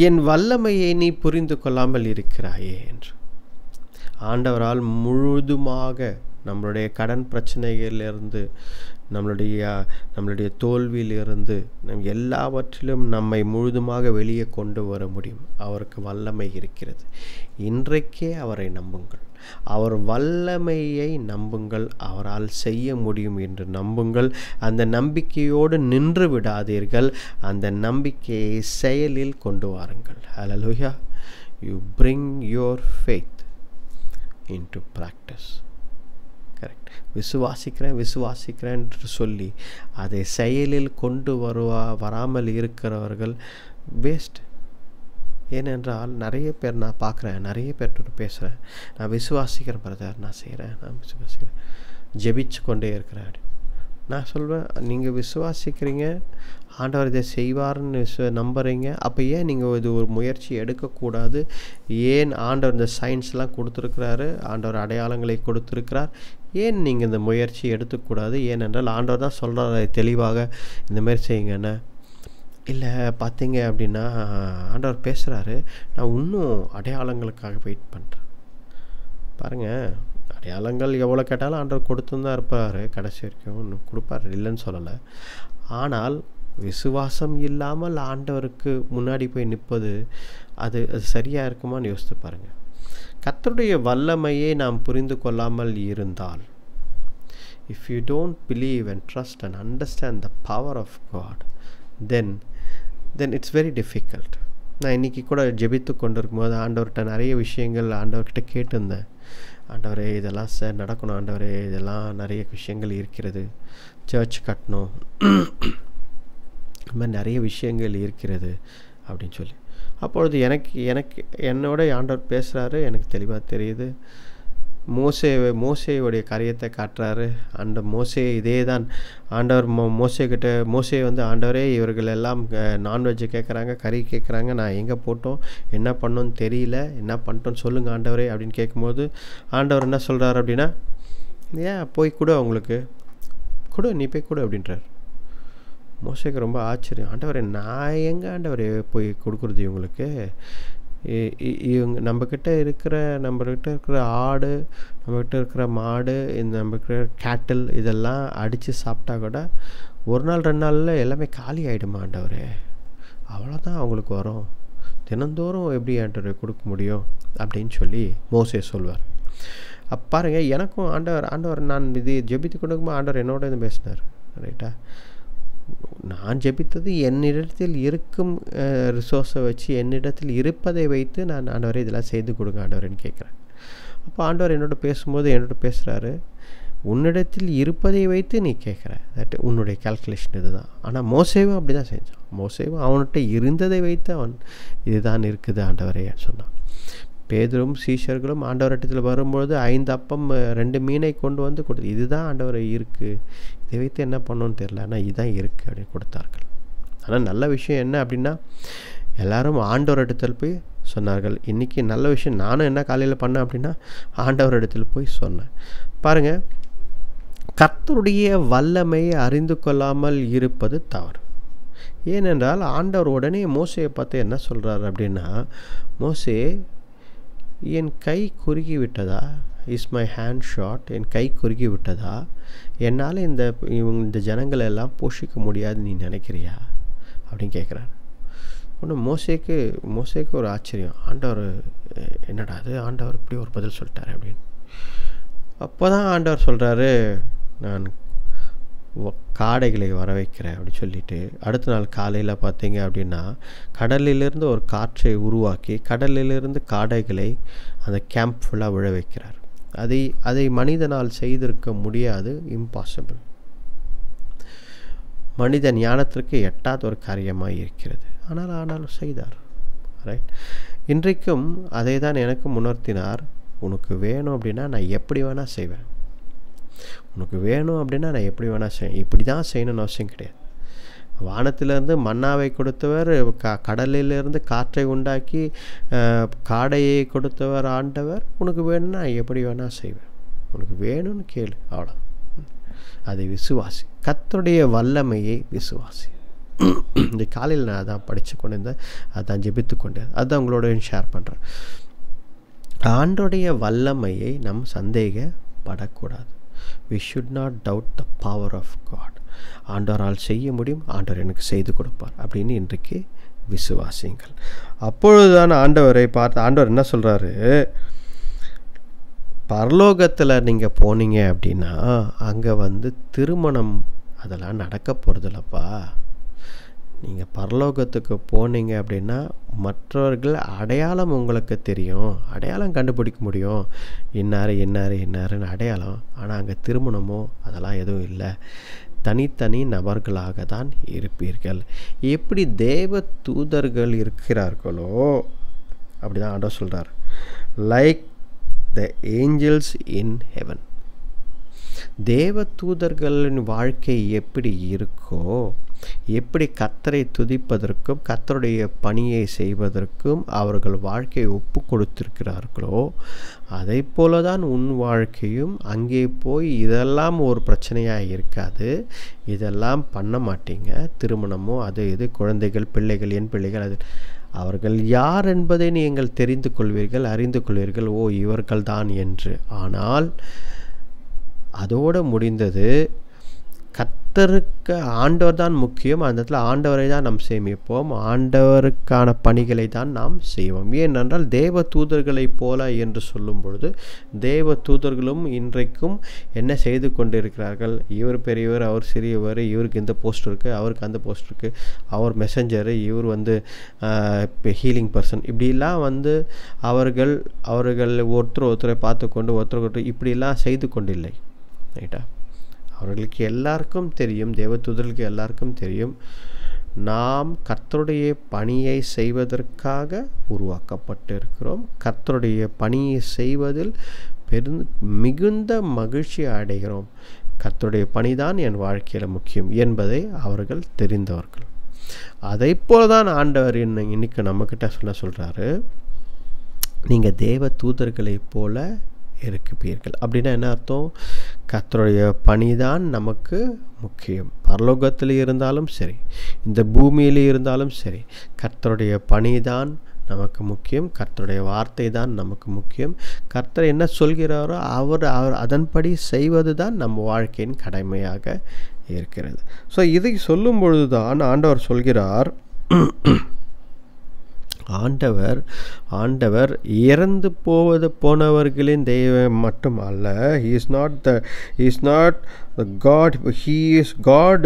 என் வல்லமையை நீ புரிந்து கொள்ளாமல் இருக்கிறாயே என்று. ஆண்டவரால் முழுதுமாக நம்மளுடைய கடன் பிரச்சனைகளிலிருந்து, நம்மளுடைய தோல்வியிலிருந்து, எல்லாவற்றிலும் நம்மை முழுதுமாக வெளியே கொண்டு வர முடியும். அவருக்கு வல்லமை இருக்கிறது. இன்றைக்கே அவரை நம்புங்கள். அவர் வல்லமையை நம்புங்கள். அவரால் செய்ய முடியும் என்று நம்புங்கள். அந்த நம்பிக்கையோடு நின்று விடாதீர்கள். அந்த நம்பிக்கையை செயலில் கொண்டு வாருங்கள். ஹல்லேலூயா. You bring your faith into practice. Correct. விசுவாசிக்கிறேன் என்று சொல்லி அதை செயலில் கொண்டு வராமல் இருக்கிறவர்கள் வேஸ்ட். ஏனென்றால் நிறைய பேர் நான் பார்க்குறேன், நிறைய பேர்கிட்ட பேசுகிறேன், நான் விசுவாசிக்கிறேன் பிரதர், நான் செய்கிறேன், நான் விசுவாசிக்கிறேன், ஜெபிச்சு கொண்டே இருக்கிறேன். நான் சொல்வேன், நீங்கள் விசுவாசிக்கிறீங்க, ஆண்டவர் இதை செய்வார்னு நம்புகிறீங்க, அப்போ ஏன் நீங்கள் இது ஒரு முயற்சி எடுக்கக்கூடாது? ஏன் ஆண்டவர் இந்த சயின்ஸ்லாம் கொடுத்துருக்கிறாரு, ஆண்டவர் அடையாளங்களை கொடுத்துருக்கிறார், ஏன் நீங்கள் இந்த முயற்சி எடுத்துக்கூடாது? ஏனென்றால் ஆண்டவர் தான் சொல்கிறார் தெளிவாக, இந்தமாரி செய்யுங்கன்னு. இல்லை பார்த்தீங்க அப்படின்னா ஆண்டவர் பேசுகிறாரு, நான் இன்னும் அடையாளங்களுக்காக வெயிட் பண்ணுறேன். பாருங்கள், அடையாளங்கள் எவ்வளோ கேட்டாலும் ஆண்டவர் கொடுத்துன்னு தான் இருப்பார், கடைசி வரைக்கும் இன்னும் கொடுப்பார், இல்லைன்னு சொல்லலை. ஆனால் விசுவாசம் இல்லாமல் ஆண்டவருக்கு முன்னாடி போய் நிற்பது அது சரியாக இருக்குமான்னு யோசித்து பாருங்கள். கர்த்தருடைய வல்லமையை நாம் புரிந்து கொள்ளாமல் இருந்தால், if you don't believe and trust and understand the power of God, then it's very difficult. நான் இன்றைக்கி கூட ஜெபித்து கொண்டிருக்கும் போது ஆண்டவர்கிட்ட நிறைய விஷயங்கள் ஆண்டவர்கிட்ட கேட்டிருந்தேன். ஆண்டவரே, இதெல்லாம் நடக்கணும், ஆண்டவரே இதெல்லாம் நிறைய விஷயங்கள் இருக்கிறது, சர்ச் கட்டணும், இந்த மாதிரி நிறைய விஷயங்கள் இருக்கிறது அப்படின்னு சொல்லி. அப்பொழுது என்னோட ஆண்டவர் பேசுகிறாரு, எனக்கு தெளிவாக தெரியுது. மோசேயுடைய காரியத்தை காட்டுறாரு. அந்த மோசே இதே தான் ஆண்டவர் மோசே வந்து, ஆண்டவரே இவர்கள் எல்லாம் நான்வெஜ்ஜு கேட்குறாங்க, கறி கேட்குறாங்க, நான் எங்கே போட்டோம், என்ன பண்ணோன்னு தெரியல, என்ன பண்ணிட்டோன்னு சொல்லுங்கள் ஆண்டவரே அப்படின்னு கேட்கும்போது ஆண்டவர் என்ன சொல்கிறார் அப்படின்னா, ஏன் போய் கொடு, அவங்களுக்கு கொடு, நீ போய் கொடு அப்படின்றார். மோசேக்கு ரொம்ப ஆச்சரியம். ஆண்டவரே, நான் எங்கே ஆண்டவரே போய் கொடுக்குறது இவங்களுக்கு? நம்மக்கிட்ட இருக்கிற ஆடு, நம்மக்கிட்ட இருக்கிற மாடு, நம்மக்கிட்ட கேட்டில், இதெல்லாம் அடித்து சாப்பிட்டா கூட ஒரு நாள் 2 நாளில் எல்லாமே காலி ஆகிடுமா ஆண்டவரே? அவ்வளோதான் அவங்களுக்கு வரும், தினந்தோறும் எப்படி ஆண்டவரை கொடுக்க முடியும் அப்படின்னு சொல்லி மோசே சொல்வார். பாருங்கள், எனக்கும் ஆண்டவர் நான் இது ஜெபித்து கொடுக்கும்போது ஆண்டவர் என்னோட இது பேசினார். ரைட்டா? நான் ஜெபித்தது என்னிடத்தில் இருக்கும் ரிசோர்ஸை வச்சு, என்னிடத்தில் இருப்பதை வைத்து நான் ஆண்டவரை இதெல்லாம் செய்து கொடுங்க ஆண்டவரேன்னு கேட்குறேன். அப்போ ஆண்டவர் என்னோட பேசும்போது என்னோட பேசுகிறாரு, உன்னிடத்தில் இருப்பதை வைத்து நீ கேட்குற, தட் உன்னுடைய கால்குலேஷன் இதுதான். ஆனால் மோசேவும் அப்படி தான் செஞ்சான். மோசேவும் அவன்கிட்ட இருந்ததை வைத்து அவன் இதுதான் இருக்குது ஆண்டவரே சொன்னான். பேதுரும் சீஷர்களும் ஆண்டவரிடத்தில் வரும்பொழுது 5 அப்பம் 2 மீனை கொண்டு வந்து கொடுத்து, இதுதான் ஆண்டவர் இருக்குது, இதை வைத்து என்ன பண்ணணும்னு தெரியல, ஆனால் இதுதான் இருக்குது அப்படின்னு கொடுத்தார்கள். ஆனால் நல்ல விஷயம் என்ன அப்படின்னா, எல்லாரும் ஆண்டவரிடத்தில் போய் சொன்னார்கள். இன்றைக்கி நல்ல விஷயம் நானும் என்ன காலையில் பண்ணேன் அப்படின்னா, ஆண்டவரிடத்தில் போய் சொன்னேன். பாருங்கள், கர்த்தருடைய வல்லமையை அறிந்து கொள்ளாமல் இருப்பது தவறு. ஏனென்றால் ஆண்டவர் உடனே மோசையை பார்த்து என்ன சொல்கிறார் அப்படின்னா, மோசே என் கை குறுகி விட்டதா, இஸ் மை ஹேண்ட் ஷார்ட், என் கை குறுகி விட்டதா, என்னால் இந்த ஜனங்களை எல்லாம் போஷிக்க முடியாது நீ நினைக்கிறியா அப்படின்னு கேட்குறாரு. ஒன்று மோசேக்கு ஒரு ஆச்சரியம், ஆண்டவர் என்னடா அது, ஆண்டவர் இப்படி ஒரு பதில் சொல்லிட்டாரு அப்படின்னு. அப்போ தான் ஆண்டவர் சொல்கிறாரு, நான் காடைகளை வர வைக்கிறேன் அப்படி சொல்லிவிட்டு, அடுத்த நாள் காலையில் பார்த்தீங்க அப்படின்னா கடலிலிருந்து ஒரு காற்றை உருவாக்கி கடலிலிருந்து காடைகளை அந்த கேம்ப் ஃபுல்லாக விழ வைக்கிறார். அதை மனிதனால் செய்திருக்க முடியாது, இம்பாசிபிள். மனித ஞானத்திற்கு எட்டாத ஒரு காரியமாக இருக்கிறது. ஆனாலும் செய்தார். ரைட். இன்றைக்கும் அதை தான் எனக்கும் உணர்த்தினார். உனக்கு வேணும் அப்படின்னா நான் எப்படி வேணால் செய்வேன், உனக்கு வேணும் அப்படின்னா நான் எப்படி வேணால் செய்வேன். இப்படி தான் செய்யணும்னு அவசியம் கிடையாது. வானத்திலிருந்து மன்னாவை கொடுத்தவர், கடலிலிருந்து காற்றை உண்டாக்கி காடையை கொடுத்தவர் ஆண்டவர். உனக்கு வேணும்னா நான் எப்படி வேணால் செய்வேன், உனக்கு வேணும்னு கேளு, அவ்வளோ. அதை விசுவாசி, கர்த்தருடைய வல்லமையை விசுவாசி. இந்த காலையில் நான் அதான் படித்து கொண்டிருந்தேன், அதான் ஜெபித்து கொண்டேன், அதுதான் உங்களோட ஷேர் பண்ணுறேன். ஆண்டோடைய வல்லமையை நம் சந்தேகப்படக்கூடாது. We should not doubt the power of God. ஆண்டவரால் செய்ய முடியும், ஆண்டவர் எனக்கு செய்து கொடுப்பார் அப்படின்னு இன்றைக்கு விசுவாசிங்கள். அப்பொழுதுதான் ஆண்டவரை பார்த்து ஆண்டவர் என்ன சொல்கிறாரு, பரலோகத்தில் நீங்கள் போனீங்க அப்படின்னா அங்கே திருமணம் அதெல்லாம் நடக்க போகிறதில்லப்பா. நீங்கள் பரலோகத்துக்கு போனீங்க அப்படின்னா மற்றவர்கள் அடையாளம் உங்களுக்கு தெரியும், அடையாளம் கண்டுபிடிக்க முடியும், இன்னாருன்னு அடையாளம். ஆனால் அங்கே திருமணமோ அதெல்லாம் எதுவும் இல்லை, தனித்தனி நபர்களாக தான் இருப்பீர்கள். எப்படி தேவ தூதர்கள் இருக்கிறார்களோ அப்படி தான் ஆண்டவர் சொல்கிறார், like the Angeles in heaven. தேவ தூதர்களின் வாழ்க்கை எப்படி இருக்கோ, எப்படி கர்த்தரை துதிப்பதற்கும் கர்த்தருடைய பணியை செய்வதற்கும் அவர்கள் வாழ்க்கையை ஒப்பு கொடுத்திருக்கிறார்களோ, அதை போல தான் உன் வாழ்க்கையும். அங்கே போய் இதெல்லாம் ஒரு பிரச்சனையாக இருக்காது, இதெல்லாம் பண்ண மாட்டீங்க, திருமணமோ அது இது, குழந்தைகள் பிள்ளைகள் என் பிள்ளைகள், அது அவர்கள் யார் என்பதை நீங்கள் தெரிந்து கொள்வீர்கள், அறிந்து கொள்வீர்கள், ஓ இவர்கள் தான் என்று. ஆனால் அதோடு முடிந்தது. கர்த்தருக்கு ஆண்டவர் தான் முக்கியம். அந்த இடத்துல ஆண்டவரை தான் நாம் சேமிப்போம், ஆண்டவருக்கான பணிகளை தான் நாம் செய்வோம். ஏனென்றால் தேவ தூதர்களைப் போல என்று சொல்லும் பொழுது தேவ தூதர்களும் இன்றைக்கும் என்ன செய்து கொண்டிருக்கிறார்கள், இவர் பெரியவர், அவர் சிறியவர், இவருக்கு இந்த போஸ்ட் இருக்குது, அவருக்கு அந்த போஸ்ட் இருக்குது, அவர் மெசஞ்சரு, இவர் ஹீலிங் பர்சன், இப்படிலாம் அவர்கள் ஒருத்தரை பார்த்து கொண்டு ஒருத்தர் இப்படிலாம் செய்து கொண்டில்லை. ரைட்டா? அவர்களுக்கு எல்லாருக்கும் தெரியும், தேவதூதர்களுக்கு எல்லாருக்கும் தெரியும், நாம் கர்த்தருடைய பணியை செய்வதற்காக உருவாக்கப்பட்டிருக்கிறோம். கர்த்தருடைய பணியை செய்வதில் மிகுந்த மகிழ்ச்சி அடைகிறோம். கர்த்தருடைய பணிதான் என் வாழ்க்கையில் முக்கியம் என்பதை அவர்கள் தெரிந்தவர்கள். அதை போல தான் ஆண்டவர் இன்னைக்கு நம்மக்கிட்ட சொல்கிறாரு, நீங்கள் தேவ தூதர்களைப் போல இருப்பீர்கள். அப்படின்னா என்ன அர்த்தம்? கர்த்தருடைய பணிதான் நமக்கு முக்கியம். பரலோகத்தில் இருந்தாலும் சரி, இந்த பூமியில் இருந்தாலும் சரி, கர்த்தருடைய பணிதான் நமக்கு முக்கியம், கர்த்தருடைய வார்த்தை தான் நமக்கு முக்கியம். கர்த்தர் என்ன சொல்கிறாரோ அவர் அதன்படி செய்வது தான் நம்ம வாழ்க்கையின் கடமையாக இருக்கிறது. ஸோ இதை சொல்லும் பொழுது தான் ஆண்டவர் சொல்கிறார், ஆண்டவர் இறந்து போனவர்களின் தெய்வம் மட்டும் அல்ல. God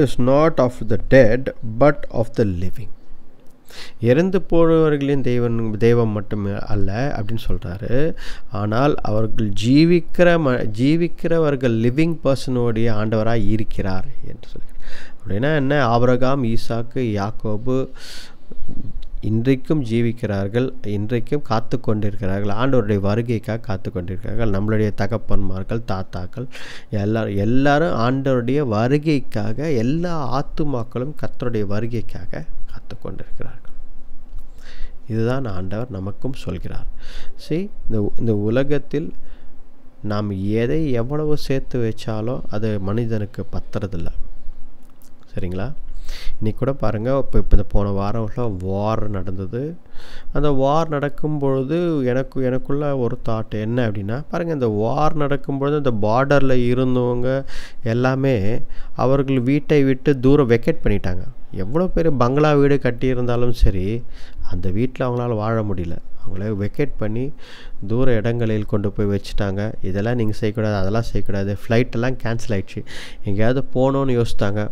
is not of the dead but of the living. இறந்து போனவர்களின் தெய்வம் மட்டும் அல்ல அப்படின்னு சொல்கிறாரு. ஆனால் அவர்கள் ஜீவிக்கிறவர்கள் லிவிங் பர்சனோடைய ஆண்டவராக இருக்கிறார் என்று சொல்கிறார். அப்படின்னா என்ன? ஆபிரகாம், ஈசாக்கு, யாக்கோபு இன்றைக்கும் ஜீவிக்கிறார்கள், இன்றைக்கும் காத்து கொண்டிருக்கிறார்கள், ஆண்டவருடைய வருகைக்காக காத்து கொண்டிருக்கிறார்கள். நம்மளுடைய தகப்பன்மார்கள், தாத்தாக்கள் எல்லாரும் ஆண்டவருடைய வருகைக்காக, எல்லா ஆத்துமாக்களும் கர்த்தருடைய வருகைக்காக காத்து கொண்டிருக்கிறார்கள். இதுதான் ஆண்டவர் நமக்கும் சொல்கிறார். இந்த உலகத்தில் நாம் எதை எவ்வளவு சேர்த்து வச்சாலும் அது மனிதனுக்கு பத்துறதில்லை. சரிங்களா? இன்றைக்கி கூட பாருங்கள், இப்போ இந்த போன வாரம் வார் நடந்தது. அந்த வார் நடக்கும்பொழுது எனக்குள்ள ஒரு தாட் என்ன அப்படின்னா, பாருங்கள், இந்த வார் நடக்கும்பொழுது இந்த பார்டரில் இருந்தவங்க எல்லாமே அவர்கள் வீட்டை விட்டு தூரம் வெக்கேட் பண்ணிட்டாங்க. எவ்வளோ பேர் பங்களா வீடு கட்டியிருந்தாலும் சரி, அந்த வீட்டில் அவங்களால வாழ முடியல. அவங்கள வெக்கேட் பண்ணி தூர இடங்களில் கொண்டு போய் வச்சுட்டாங்க. இதெல்லாம் நீங்கள் செய்யக்கூடாது, அதெல்லாம் செய்யக்கூடாது. ஃப்ளைட்டெல்லாம் கேன்சல் ஆகிடுச்சு. எங்கேயாவது போகணுன்னு யோசித்தாங்க.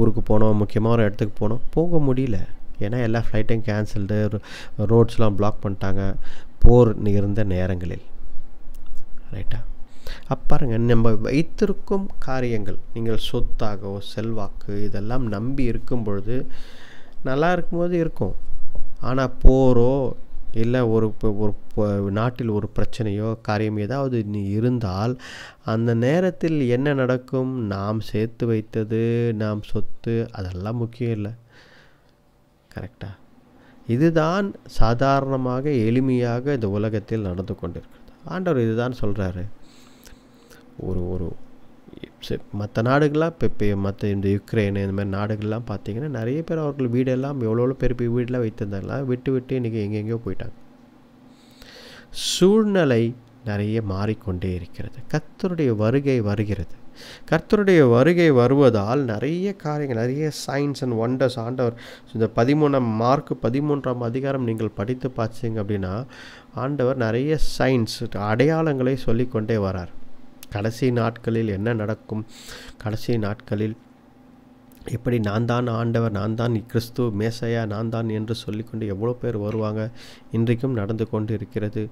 ஊருக்கு போனோம், முக்கியமாக ஒரு இடத்துக்கு போக முடியல. ஏன்னா எல்லா ஃப்ளைட்டும் கேன்சல்டு, ரோட்ஸ்லாம் பிளாக் பண்ணிட்டாங்க, போர் இருந்த நேரங்களில். ரைட்டா? பாருங்க, நம்ம வைத்திருக்கும் காரியங்கள், நீங்கள் சொத்தாகவோ செல்வாக்கு இதெல்லாம் நம்பி இருக்கும் பொழுது நல்லா இருக்கும்போது இருக்கும். ஆனால் போரோ இல்லை ஒரு நாட்டில் ஒரு பிரச்சனையோ காரியம் ஏதாவது இருந்தால் அந்த நேரத்தில் என்ன நடக்கும்? நாம் சேர்த்து வைத்தது, நாம் சொத்து, அதெல்லாம் முக்கியம் இல்லை. கரெக்டாக? இதுதான் சாதாரணமாக எளிமையாக இந்த உலகத்தில் நடந்து கொண்டிருக்கிறது. ஆண்டவர் இதுதான் சொல்கிறாரு. ஒரு மற்ற நாடுகள்லாம் இப்போ மற்ற இந்த யுக்ரைன் இந்த மாதிரி நாடுகள்லாம் பார்த்திங்கன்னா நிறைய பேர் அவர்கள் வீடெல்லாம் எவ்வளோ பெரிய வீடெல்லாம் வைத்திருந்தாங்களாம் விட்டு இன்றைக்கி எங்கெங்கேயோ போயிட்டாங்க. சூழ்நிலை நிறைய மாறிக்கொண்டே இருக்கிறது. கர்த்தருடைய வருகை வருகிறது. கர்த்தருடைய வருகை வருவதால் நிறைய காரியங்கள், நிறைய சைன்ஸ் அண்ட் ஒண்டர்ஸ் ஆண்டவர் இந்த 13ஆம் அதிகாரம் நீங்கள் படித்து பார்த்தீங்க அப்படின்னா ஆண்டவர் நிறைய சைன்ஸ், அடையாளங்களை சொல்லிக்கொண்டே வரார். கடைசி நாட்களில் என்ன நடக்கும், கடைசி நாட்களில் எப்படி நான் தான் ஆண்டவர், நான் தான் கிறிஸ்து மேசையா, நான் தான் என்று சொல்லிக்கொண்டு எவ்வளோ பேர் வருவாங்க. இன்றைக்கும் நடந்து கொண்டு இருக்கிறது.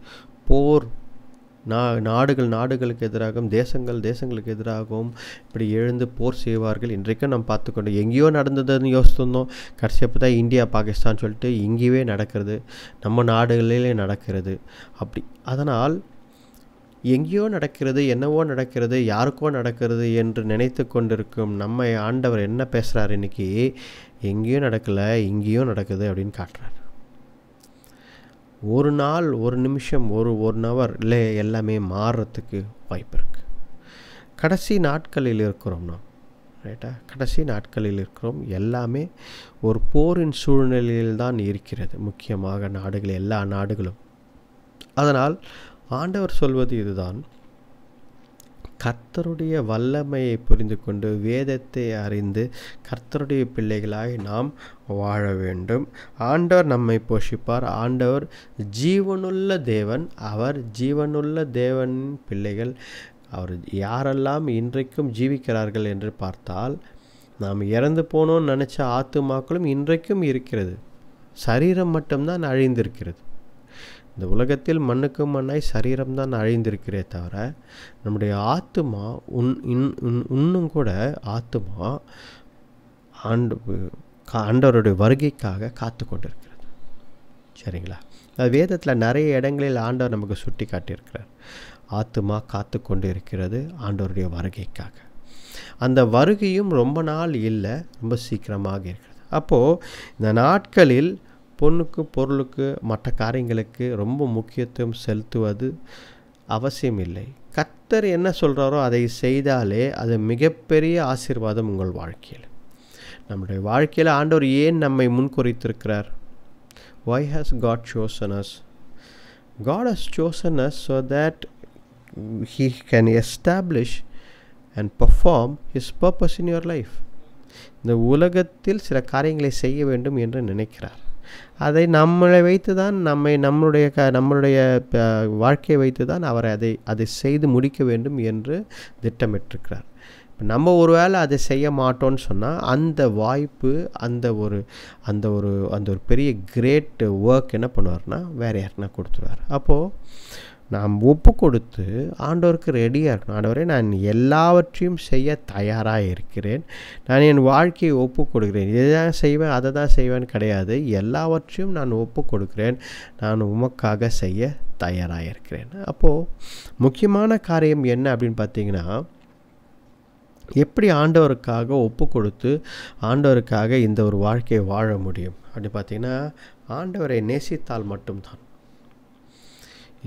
போர் நாடுகளுக்கு எதிராகவும் தேசங்களுக்கு எதிராகவும் இப்படி எழுந்து போர் செய்வார்கள். இன்றைக்கும் நம்ம பார்த்துக்கொண்டு எங்கேயோ நடந்ததுன்னு யோசிச்சிருந்தோம். கடைசியப்போ தான் இந்தியா பாகிஸ்தான் சொல்லிட்டு இங்கேயே நடக்கிறது, நம்ம நாடுகளிலே நடக்கிறது. அப்படி அதனால் எங்கேயோ நடக்கிறது, என்னவோ நடக்கிறது, யாருக்கோ நடக்கிறது என்று நினைத்து கொண்டிருக்கும் நம்மை ஆண்டவர் என்ன பேசுகிறார்? இன்றைக்கி எங்கேயும் நடக்கலை, இங்கேயும் நடக்குது அப்படின்னு காட்டுறார். ஒரு நாள், ஒரு நிமிஷம், ஒரு ஹவர் இல்லை, எல்லாமே மாறுறதுக்கு வாய்ப்பு இருக்குது. கடைசி நாட்களில் இருக்கிறோம் நாம். ரைட்டா? கடைசி நாட்களில் இருக்கிறோம். எல்லாமே ஒரு போரின் சூழ்நிலையில் தான் இருக்கிறது, முக்கியமாக நாடுகள், எல்லா நாடுகளும். அதனால் ஆண்டவர் சொல்வது இதுதான், கர்த்தருடைய வல்லமையை புரிந்து கொண்டு வேதத்தை அறிந்து கர்த்தருடைய பிள்ளைகளாய் நாம் வாழ வேண்டும். ஆண்டவர் நம்மை போஷிப்பார். ஆண்டவர் ஜீவனுள்ள தேவன். அவர் ஜீவனுள்ள தேவனின் பிள்ளைகள். அவர் யாரெல்லாம் இன்றைக்கும் ஜீவிக்கிறார்கள் என்று பார்த்தால், நாம் இறந்து போனோன்னு நினச்ச ஆத்துமாக்களும் இன்றைக்கும் இருக்கிறது. சரீரம் மட்டும்தான் அழிந்திருக்கிறது. இந்த உலகத்தில் மண்ணுக்கு மண்ணாய் சரீரம்தான் அழிந்திருக்கிறே தவிர நம்முடைய ஆத்துமா இன்னும் கூட ஆத்துமா ஆண்டவருடைய வருகைக்காக காத்து கொண்டிருக்கிறது. சரிங்களா? வேதத்தில் நிறைய இடங்களில் ஆண்டவர் நமக்கு சுட்டி காட்டியிருக்கிறார். ஆத்துமா காத்து கொண்டு இருக்கிறது ஆண்டவருடைய வருகைக்காக. அந்த வருகையும் ரொம்ப நாள் இல்லை, ரொம்ப சீக்கிரமாக இருக்கிறது. அப்போது இந்த நாட்களில் பொண்ணுக்கு, பொருளுக்கு, மற்ற காரியங்களுக்கு ரொம்ப முக்கியத்துவம் செலுத்துவது அவசியம் இல்லை. கர்த்தர் என்ன சொல்கிறாரோ அதை செய்தாலே அது மிகப்பெரிய ஆசீர்வாதம் உங்கள் வாழ்க்கையில். நம்முடைய வாழ்க்கையில் ஆண்டவர் ஏன் நம்மை முன்குறித்திருக்கிறார்? Why has God chosen us? God has chosen us so that He can establish and perform His purpose in your life. இந்த உலகத்தில் சில காரியங்களை செய்ய வேண்டும் என்று நினைக்கிறார். அதை நம்மளை வைத்து தான் நம்மளுடைய வாழ்க்கையை வைத்து தான் அவர் அதை செய்து முடிக்க வேண்டும் என்று திட்டமிட்டிருக்கிறார். நம்ம ஒரு வேளை அதை செய்ய மாட்டோம்னு சொன்னால் அந்த வாய்ப்பு அந்த ஒரு பெரிய கிரேட் ஒர்க் என்ன பண்ணுவார்னா வேறு யாருன்னா கொடுத்துருவார். அப்போது நாம் ஒப்பு கொடுத்து ஆண்டவருக்கு ரெடியாக இருக்கணும். ஆண்டவரே, நான் எல்லாவற்றையும் செய்ய தயாராக இருக்கிறேன், நான் என் வாழ்க்கையை ஒப்பு கொடுக்கிறேன், இதை தான் செய்வேன் அதை தான் செய்வேன்னு கிடையாது, எல்லாவற்றையும் நான் ஒப்பு கொடுக்கிறேன், நான் உமக்காக செய்ய தயாராக இருக்கிறேன். அப்போது முக்கியமான காரியம் என்ன அப்படின்னு பார்த்தீங்கன்னா, எப்படி ஆண்டவருக்காக ஒப்பு கொடுத்து ஆண்டவருக்காக இந்த ஒரு வாழ்க்கையை வாழ முடியும் அப்படி பார்த்தீங்கன்னா, ஆண்டவரை நேசித்தால் மட்டும்தான்.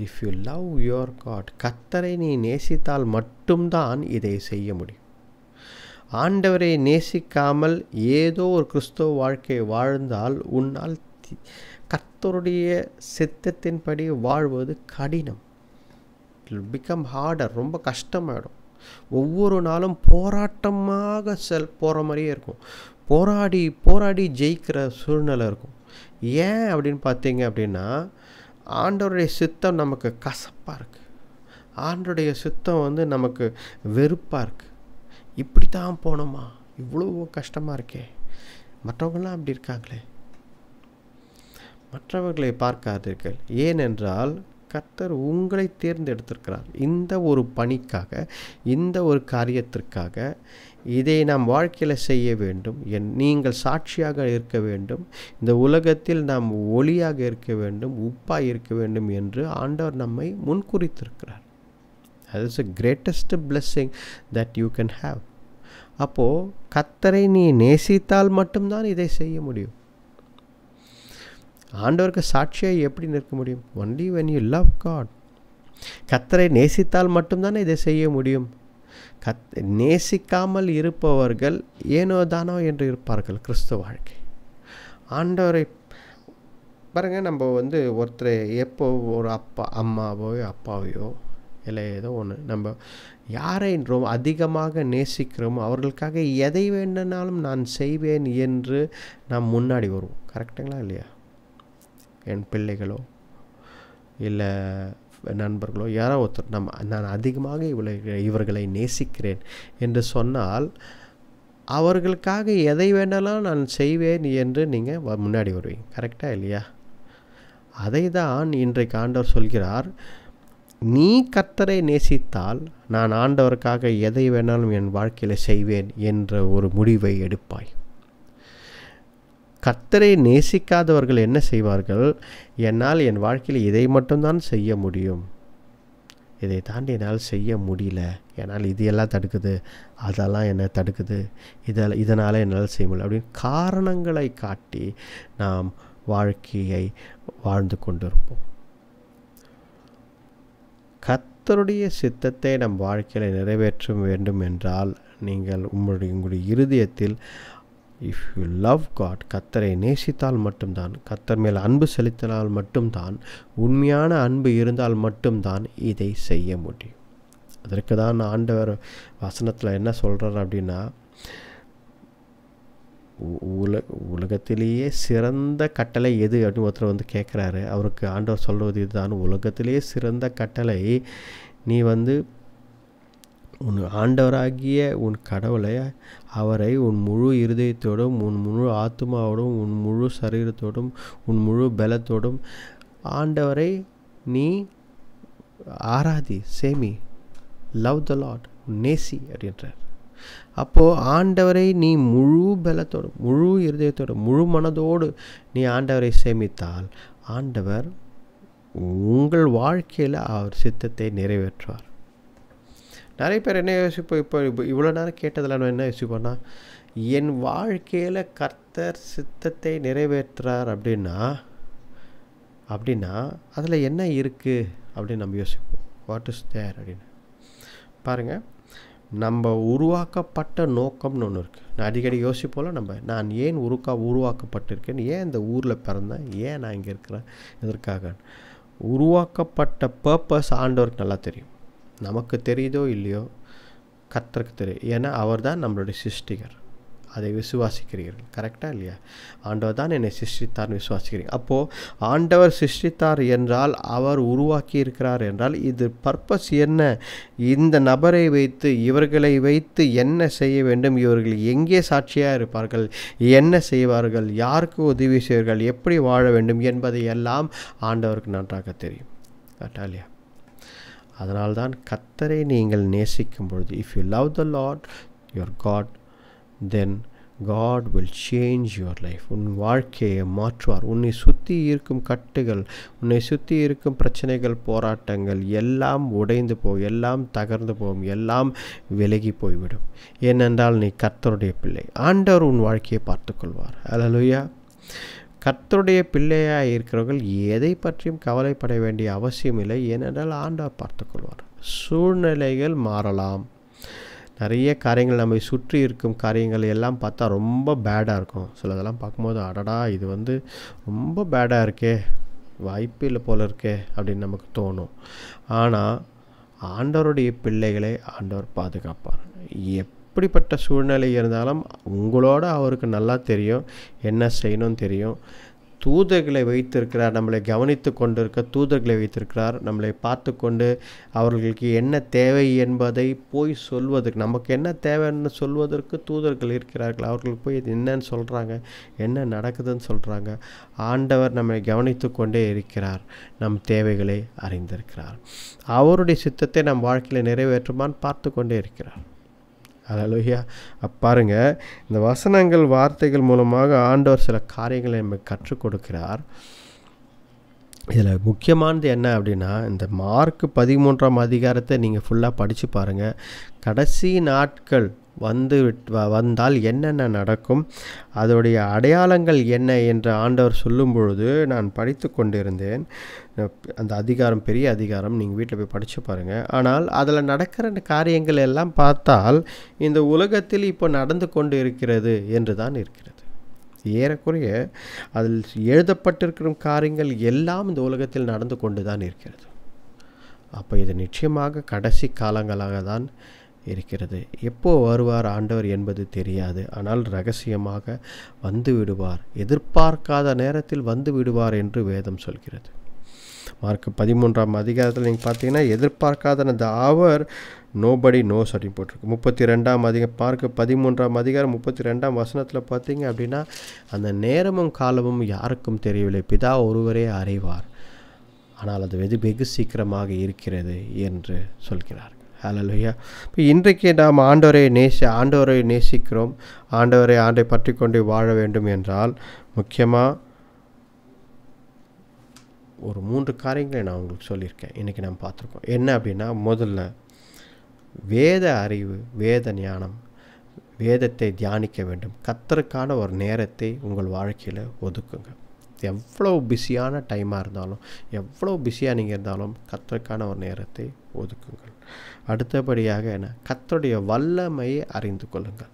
If you love your God, கர்த்தரை நீ நேசித்தால் மட்டும்தான் இதை செய்ய முடியும். ஆண்டவரை நேசிக்காமல் ஏதோ ஒரு கிறிஸ்தவ வாழ்க்கையை வாழ்ந்தால் உன்னால் கர்த்தருடைய சித்தத்தின்படி வாழ்வது கடினம். இட் வில் பிகம் ஹார்டர், ரொம்ப கஷ்டமாயிடும். ஒவ்வொரு நாளும் போராட்டமாக போகிற மாதிரியே இருக்கும். போராடி ஜெயிக்கிற சூழ்நிலை இருக்கும். ஏன் அப்படின்னு பார்த்தீங்க அப்படின்னா, ஆண்டவருடைய சித்தம் நமக்கு கசப்பாக இருக்குது, ஆண்டவருடைய சித்தம் நமக்கு வெறுப்பாக இருக்குது. இப்படி தான் போனோமா, இவ்வளோ கஷ்டமாக இருக்கே, மற்றவங்களாம் அப்படி இருக்காங்களே, மற்றவர்களை பார்க்காதீர்கள், ஏனென்றால் கர்த்தர் உங்களை தேர்ந்தெடுத்திருக்கிறார் இந்த ஒரு பணிக்காக, இந்த ஒரு காரியத்திற்காக. இதை நாம் வாழ்க்கையில் செய்ய வேண்டும், நீங்கள் சாட்சியாக இருக்க வேண்டும், இந்த உலகத்தில் நாம் ஒளியாக இருக்க வேண்டும், உப்பாக இருக்க வேண்டும் என்று ஆண்டவர் நம்மை முன்குறித்திருக்கிறார். that is the greatest blessing that you can have. அப்போது கர்த்தரை நீ நேசித்தால் மட்டும்தான் இதை செய்ய முடியும். ஆண்டவருக்கு சாட்சியாக எப்படி நிற்க முடியும்? Only when you love God. கர்த்தரை நேசித்தால் மட்டும்தானே இதை செய்ய முடியும். நேசிக்காமல் இருப்பவர்கள் ஏனோ தானோ என்று இருப்பார்கள் கிறிஸ்துவ வாழ்க்கை. ஆண்டவரை பாருங்கள், நம்ம ஒருத்தரை எப்போ ஒரு அம்மாவையோ அப்பாவையோ இல்லை ஏதோ ஒன்று நம்ம யாரை ரொம்ப அதிகமாக நேசிக்கிறோமோ அவர்களுக்காக எதை வேண்டுனாலும் நான் செய்வேன் என்று நாம் முன்னாடி வருவோம். கரெக்டுங்களா இல்லையா? என் பிள்ளைகளோ இல்லை நண்பர்களோ யாரோ ஒருத்தர் நான் அதிகமாக இவர்களை நேசிக்கிறேன் என்று சொன்னால் அவர்களுக்காக எதை வேணாலும் நான் செய்வேன் என்று நீங்கள் முன்னாடி வருவீங்க. கரெக்டாக இல்லையா? அதை தான் இன்றைக்கு ஆண்டவர் சொல்கிறார், நீ கர்த்தரை நேசித்தால் நான் ஆண்டவருக்காக எதை வேணாலும் என் வாழ்க்கையில் செய்வேன் என்ற ஒரு முடிவை எடுப்பாய். கர்த்தரை நேசிக்காதவர்கள் என்ன செய்வார்கள்? என்னால் என் வாழ்க்கையில் இதை மட்டும்தான் செய்ய முடியும், இதை தாண்டி என்னால் செய்ய முடியல, என்னால் இது எல்லாம் தடுக்குது, அதெல்லாம் என்ன தடுக்குது, இதனால் என்னால் செய்ய முடியல அப்படின்னு காரணங்களை காட்டி நாம் வாழ்க்கையை வாழ்ந்து கொண்டிருப்போம். கர்த்தருடைய சித்தத்தை நம் வாழ்க்கையில் நிறைவேற்ற வேண்டும் என்றால் நீங்கள் உங்களுடைய இருதயத்தில் இஃப் யூ லவ் காட், கர்த்தரை நேசித்தால் மட்டும்தான், கர்த்தர் மேல் அன்பு செலுத்தினால் மட்டும்தான், உண்மையான அன்பு இருந்தால் மட்டும்தான் இதை செய்ய முடியும். அதற்கு தான் ஆண்டவர் வசனத்தில் என்ன சொல்கிறார் அப்படின்னா, உலகத்திலேயே சிறந்த கட்டளை எது அப்படின்னு ஒருத்தர் கேட்குறாரு. அவருக்கு ஆண்டவர் சொல்வது இதுதான், உலகத்திலேயே சிறந்த கட்டளை நீ உன் ஆண்டவராகிய உன் கடவுளை அவரை உன் முழு இருதயத்தோடும் உன் முழு ஆத்மாவோடும் உன் முழு சரீரத்தோடும் உன் முழு பலத்தோடும் ஆண்டவரை நீ ஆராதி, சேமி, லவ் த லார்ட், நேசி அப்படின்றார். அப்போது ஆண்டவரை நீ முழு பலத்தோடு முழு இருதயத்தோடு முழு மனதோடு நீ ஆண்டவரை சேமித்தால் ஆண்டவர் உங்கள் வாழ்க்கையில் அவர் சித்தத்தை நிறைவேற்றுவார். நிறைய பேர் என்ன யோசிப்போம், இப்போ இவ்வளோ நேரம் கேட்டதில் நான் என்ன யோசிப்போன்னா, என் வாழ்க்கையில் கர்த்தர் சித்தத்தை நிறைவேற்றுறார் அப்படின்னா அதில் என்ன இருக்குது அப்படின்னு நம்ம யோசிப்போம். வாட் இஸ் தேர் அப்படின்னு பாருங்கள். நம்ம உருவாக்கப்பட்ட நோக்கம்னு ஒன்று இருக்குது. நான் அடிக்கடி யோசிப்போல, நான் ஏன் உருவாக்கப்பட்டிருக்கேன், ஏன் இந்த ஊரில் பிறந்தேன், ஏன் நான் இங்கே இருக்கிறேன், எதற்காக உருவாக்கப்பட்ட பர்பஸ் ஆண்டவருக்கு நல்லா தெரியும். நமக்கு தெரியுதோ இல்லையோ கர்த்தருக்கு தெரியும். ஏன்னா அவர் தான் நம்மளுடைய சிருஷ்டிகர், அதை விசுவாசிக்கிறீர்கள். கரெக்டாக இல்லையா? ஆண்டவர் தான் என்னை சிருஷ்டித்தார்னு விசுவாசிக்கிறீங்க. அப்போது ஆண்டவர் சிருஷ்டித்தார் என்றால், அவர் உருவாக்கி இருக்கிறார் என்றால், இது பர்பஸ் என்ன? இந்த நபரை வைத்து, இவர்களை வைத்து என்ன செய்ய வேண்டும், இவர்கள் எங்கே சாட்சியாக இருப்பார்கள், என்ன செய்வார்கள், யாருக்கு உதவி செய்வார்கள், எப்படி வாழ வேண்டும் என்பதை எல்லாம் ஆண்டவருக்கு நன்றாக தெரியும். கரெக்டாக இல்லையா? அதனால்தான் கர்த்தரை நீங்கள் நேசிக்கும் பொழுது, if you love the Lord your God, then God will change your life. உன் வாழ்க்கையை மாற்றுவார். உன்னை சுற்றி இருக்கும் கட்டுகள், உன்னை சுற்றி இருக்கும் பிரச்சனைகள், போராட்டங்கள் எல்லாம் உடைந்து போகும், எல்லாம் தகர்ந்து போகும், எல்லாம் விலகி போய்விடும். ஏனென்றால் நீ கர்த்தருடைய பிள்ளை. ஆண்டவர் உன் வாழ்க்கையை பார்த்துக்கொள்வார். அல்லேலூயா. கர்த்தருடைய பிள்ளையாக இருக்கிறவர்கள் எதை பற்றியும் கவலைப்பட வேண்டிய அவசியம் இல்லை. ஏனென்றால் ஆண்டவர் பார்த்துக்கொள்வார். சூழ்நிலைகள் மாறலாம். நிறைய காரியங்கள் நம்ம சுற்றி இருக்கும் காரியங்கள் எல்லாம் பார்த்தா ரொம்ப பேடாக இருக்கும். சிலதெல்லாம் பார்க்கும்போது அடடா இது ரொம்ப பேடாக இருக்கே, வாய்ப்பு இல்லை போல இருக்கே அப்படின்னு நமக்கு தோணும். ஆனால் ஆண்டவருடைய பிள்ளைகளை ஆண்டவர் பாதுகாப்பார். எப்படிப்பட்ட சூழ்நிலை இருந்தாலும் உங்களோட அவருக்கு நல்லா தெரியும், என்ன செய்யணும்னு தெரியும். தூதர்களை வைத்திருக்கிறார், நம்மளை கவனித்து கொண்டிருக்க தூதர்களை வைத்திருக்கிறார். நம்மளை பார்த்து கொண்டு அவர்களுக்கு என்ன தேவை என்பதை போய் சொல்வதற்கு, நமக்கு என்ன தேவைன்னு சொல்வதற்கு தூதர்கள் இருக்கிறார்கள். அவர்கள் போய் இது என்னன்னு சொல்கிறாங்க, என்ன நடக்குதுன்னு சொல்கிறாங்க. ஆண்டவர் நம்மை கவனித்து கொண்டே இருக்கிறார், நம் தேவைகளை அறிந்திருக்கிறார். அவருடைய சித்தத்தை நம் வாழ்க்கையில் நிறைவேற்றுமான்னு பார்த்து கொண்டே இருக்கிறார். அல்லேலூயா. பாருங்க, இந்த வசனங்கள் வார்த்தைகள் மூலமாக ஆண்டவர் சில காரியங்களை நமக்கு கற்றுக் கொடுக்கிறார். இதில் முக்கியமானது என்ன அப்படின்னா, இந்த மார்க் 13ஆம் அதிகாரத்தை நீங்கள் ஃபுல்லாக படித்து பாருங்கள். கடைசி நாட்கள் வந்தால் என்னென்ன நடக்கும், அதோடைய அடையாளங்கள் என்ன என்று ஆண்டவர் சொல்லும் பொழுது நான் படித்து கொண்டிருந்தேன். அந்த அதிகாரம் பெரிய அதிகாரம், நீங்கள் வீட்டில் போய் படித்து பாருங்கள். ஆனால் அதில் நடக்கிற காரியங்கள் எல்லாம் பார்த்தால் இந்த உலகத்தில் இப்போ நடந்து கொண்டு இருக்கிறது என்று தான் இருக்கிறது. ஏறக்குறைய அதில் எழுதப்பட்டிருக்கிற காரியங்கள் எல்லாம் இந்த உலகத்தில் நடந்து கொண்டு தான் இருக்கிறது. அப்போ இது நிச்சயமாக கடைசி காலங்களாக தான் இருக்கிறது. எப்போ வருவார் ஆண்டவர் என்பது தெரியாது. ஆனால் ரகசியமாக வந்து விடுவார், எதிர்பார்க்காத நேரத்தில் வந்து விடுவார் என்று வேதம் சொல்கிறது. மார்க் 13ஆம் அதிகாரத்தில் நீங்கள் பார்த்தீங்கன்னா, எதிர்பார்க்காத அந்த அவர் நோபடி நோஸ் அப்படின்னு போட்டிருக்கு. 32ஆம் மார்க் 13ஆம் அதிகாரம் 32ஆம் வசனத்தில் பார்த்தீங்க அப்படின்னா, அந்த நேரமும் காலமும் யாருக்கும் தெரியவில்லை, பிதா ஒருவரே அறிவார், ஆனால் அது வெகு சீக்கிரமாக இருக்கிறது என்று சொல்கிறார். ஹல்லேலூயா. இப்போ இன்றைக்கு நாம் ஆண்டவரை நேசிக்கிறோம், ஆண்டை பற்றி கொண்டு வாழ வேண்டும் என்றால் முக்கியமாக ஒரு 3 காரியங்களை நான் உங்களுக்கு சொல்லியிருக்கேன். இன்றைக்கி நாம் பார்த்துருக்கோம். என்ன அப்படின்னா, முதல்ல வேத அறிவு, வேத ஞானம், வேதத்தை தியானிக்க வேண்டும். கர்த்தருக்கான ஒரு நேரத்தை உங்கள் வாழ்க்கையில் ஒதுக்குங்க. எவ்வளோ பிஸியான டைமாக இருந்தாலும், எவ்வளோ பிஸியாக நீங்கள் இருந்தாலும் கர்த்தருக்கான ஒரு நேரத்தை ஒதுக்குங்கள். அடுத்தபடியாக என்ன, கர்த்தருடைய வல்லமையை அறிந்து கொள்ளுங்கள்.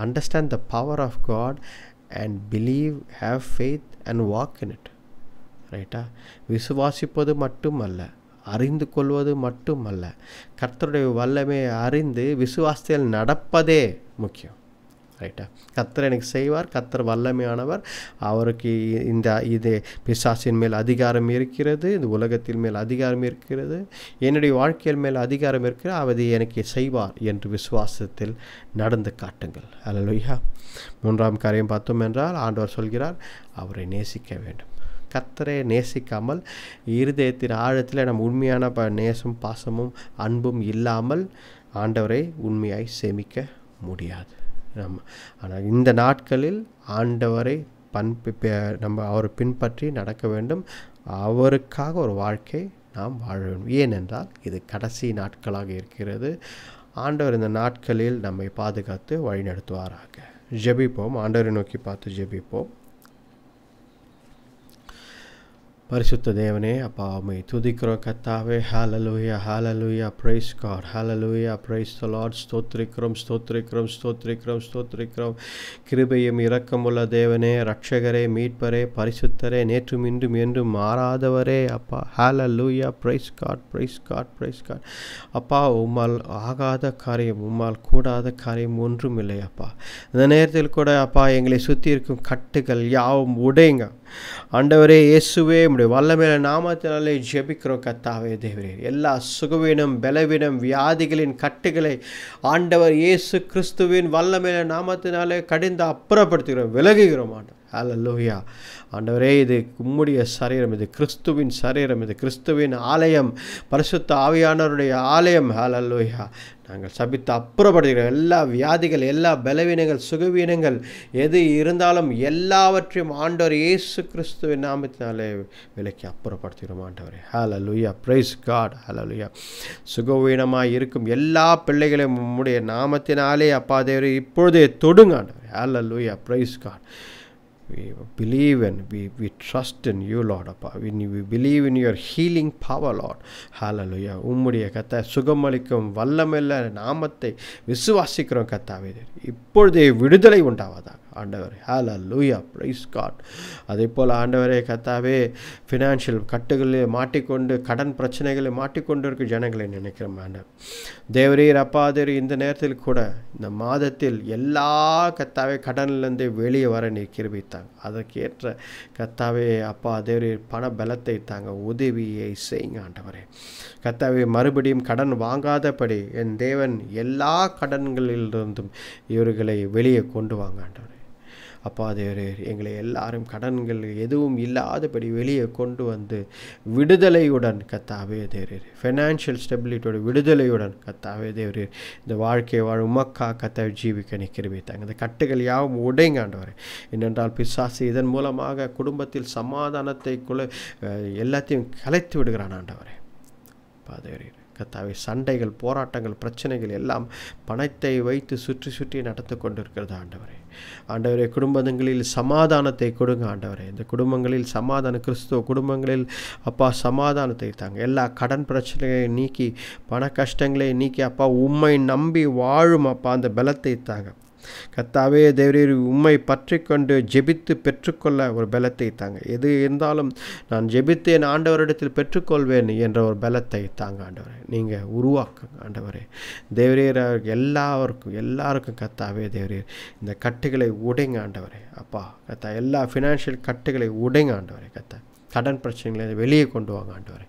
Understand the power of God and believe, have faith and walk in it. ரைட்டா? விசுவாசிப்பது மட்டுமல்ல, அறிந்து கொள்வது மட்டுமல்ல, கர்த்தருடைய வல்லமையை அறிந்து விசுவாசத்தில் நடப்பதே முக்கியம். ரைட்டா? கர்த்தர் எனக்கு செய்வார், கர்த்தர் வல்லமையானவர், அவருக்கு இது பிசாசின் மேல் அதிகாரம் இருக்கிறது, இந்த உலகத்தின் மேல் அதிகாரம் இருக்கிறது, என்னுடைய வாழ்க்கையின் மேல் அதிகாரம் இருக்கிறது, அவர் எனக்கு செய்வார் என்று விசுவாசத்தில் நடந்து காட்டுங்கள். அல்லேலூயா. 3ஆம் காரியம் பார்த்தோம் என்றால், ஆண்டவர் சொல்கிறார் அவரை நேசிக்க வேண்டும். கர்த்தரை நேசிக்காமல், இருதயத்தின் ஆழத்தில் நம் உண்மையான நேசம், பாசமும் அன்பும் இல்லாமல் ஆண்டவரை உண்மையாய் சேமிக்க முடியாது. ஆனால் இந்த நாட்களில் ஆண்டவரை நம்ம அவரை பின்பற்றி நடக்க வேண்டும். அவருக்காக ஒரு வாழ்க்கை நாம் வாழ வேண்டும். ஏனென்றால் இது கடைசி நாட்களாக இருக்கிறது. ஆண்டவர் இந்த நாட்களில் நம்மை பாதுகாத்து வழிநடத்துவாராக. ஜெபிப்போம். ஆண்டவரை நோக்கி பார்த்து ஜெபிப்போம். பரிசுத்த தேவனே அப்பா உம்மை துதிக்கிறோம் கர்த்தாவே. ஹalleluya hallelujah praise God hallelujah praise the Lord. ஸ்தோத்திரிக்கிறோம் ஸ்தோத்திரிக்கிறோம் ஸ்தோத்திரிக்கிறோம் ஸ்தோத்திரிக்கிறோம். கிருபையும் இரக்கமுள்ள தேவனே, இரட்சகரே, மீட்பரே, பரிசுத்தரே, நேற்றும் இன்றும் என்றும் மாறாதவரே அப்பா. ஹalleluya praise God praise God praise God. அப்பா உம்மால் ஆகாத காரியம், உம்மால் கூடாத காரியம் ஒன்றும் இல்லை அப்பா. இந்த நேரத்தில் கூட அப்பா எங்களை சுற்றி இருக்கும் கட்டுகள் யாவும் உடைங்க ஆண்டவரே. இயேசுவே உம்முடைய வல்லமையுள்ள நாமத்தினாலே ஜெபிக்கிறோம் கர்த்தாவே தேவரே. எல்லா சுகவீனம், பலவீனம், வியாதிகளின் கட்டுகளை ஆண்டவர் இயேசு கிறிஸ்துவின் வல்லமையுள்ள நாமத்தினாலே கடிந்து அப்புறப்படுத்துகிறோம், விலகுகிறோம் ஆண்டவர். ஹalleluya. ஆண்டவரே, இது உம்முடைய சரீரம், இது கிறிஸ்துவின் சரீரம், இது கிறிஸ்துவின் ஆலயம், பரிசுத்த ஆவியானவருடைய ஆலயம். ஹalleluya. நாங்கள் சபித்து அப்புறப்படுகிறோம். எல்லா வியாதிகள், எல்லா பலவீனங்கள், சுகவீனங்கள் எது இருந்தாலும் எல்லாவற்றையும் ஆண்டவர் இயேசு கிறிஸ்துவின் நாமத்தினாலே விலக்கி அப்புறப்படுத்துகிறோம் ஆண்டவரே. ஹalleluya praise God hallelujah. சுகவீனமாக இருக்கும் எல்லா பிள்ளைகளையும் உம்முடைய நாமத்தினாலே அப்பா தேவரே இப்பொழுதே தொடுங்க ஆண்டவரே. ஹalleluya praise God. We believe and we trust in you, Lord. We believe in your healing power, Lord. Hallelujah. உம்முடைய கர்த்தர் சுகமளிக்கும் வல்லமையுள்ள நாமத்தை விசுவாசிக்கிறோம் கர்த்தாவே. இப்பொழுதே விடுதலை உண்டாவதாக ஆண்டவரே. ஹalleluya praise God. அதே போல் ஆண்டவரே கர்த்தாவே, ஃபினான்ஷியல் கட்டுகளில் மாட்டிக்கொண்டு, கடன் பிரச்சனைகளில் மாட்டிக்கொண்டு இருக்க ஜனங்களை நினைக்கிறோம் ஆண்டவர் தேவரீர். அப்பா தேவரீர், இந்த நேரத்தில் கூட இந்த மாதத்தில் எல்லா கர்த்தாவே கடனிலிருந்து வெளியே வர நீர் கிருபைத்தாங்க. அதற்கேற்ற கர்த்தாவே அப்பா தேவரீர் பண பலத்தை தாங்க, உதவியை செய்யுங்க ஆண்டவரே. கர்த்தாவே, மறுபடியும் கடன் வாங்காதபடி என் தேவன் எல்லா கடன்களிலிருந்தும் இவர்களை வெளியே கொண்டு வாங்க ஆண்டவரே. அப்பா தேவரே, எங்களை எல்லாரும் கடன்கள் எதுவும் இல்லாதபடி வெளியே கொண்டு வந்து விடுதலையுடன் கர்த்தாவே தேவரே, ஃபைனான்ஷியல் ஸ்டெபிலிட்டியோட விடுதலையுடன் கர்த்தாவே தேவரே, இந்த வாழ்க்கையை வாழ உமக்கா கர்த்தாவே ஜீவிக்க நிற்கிறவைத்தாங்க. இந்த கட்டுகள் யாவும் உடைங்க ஆண்டவரே. என்னென்றால் பிசாசு இதன் மூலமாக குடும்பத்தில் சமாதானத்தை எல்லாத்தையும் கலைத்து விடுகிறான் ஆண்டவரே. பாதேவரே கர்த்தாவே, சண்டைகள், போராட்டங்கள், பிரச்சனைகள் எல்லாம் பணத்தை வைத்து சுற்றி சுற்றி நடந்து கொண்டிருக்கிறது ஆண்டவரே. ஆண்டவரே, குடும்பங்களில் சமாதானத்தை கொடுங்க ஆண்டவரே. இந்த குடும்பங்களில் சமாதான, கிறிஸ்துவ குடும்பங்களில் அப்பா சமாதானத்தை தாங்க. எல்லா கடன் பிரச்சனைகளை நீக்கி, பண கஷ்டங்களை நீக்கி அப்பா உம்மை நம்பி வாழும் அப்பா அந்த பலத்தை தாங்க கர்த்தாவே தேவரீர். உம்மை பற்றி கொண்டு ஜெபித்து பெற்றுக்கொள்ள ஒரு பலத்தை தாங்க. எது இருந்தாலும் நான் ஜெபித்தேன் ஆண்டவரிடத்தில் பெற்றுக்கொள்வேன் என்ற ஒரு பலத்தை தாங்க ஆண்டவரே. நீங்கள் உருவாக்குங்க ஆண்டவரே தேவரீர். எல்லாருக்கும் கர்த்தாவே தேவரீர், இந்த கட்டுகளை உடைங்க ஆண்டவரே. அப்பா கர்த்தா, எல்லா ஃபினான்ஷியல் கட்டுகளை உடைங்க ஆண்டவரே. கர்த்தா, கடன் பிரச்சனைகளை வெளியே கொண்டு வாங்க ஆண்டவரே.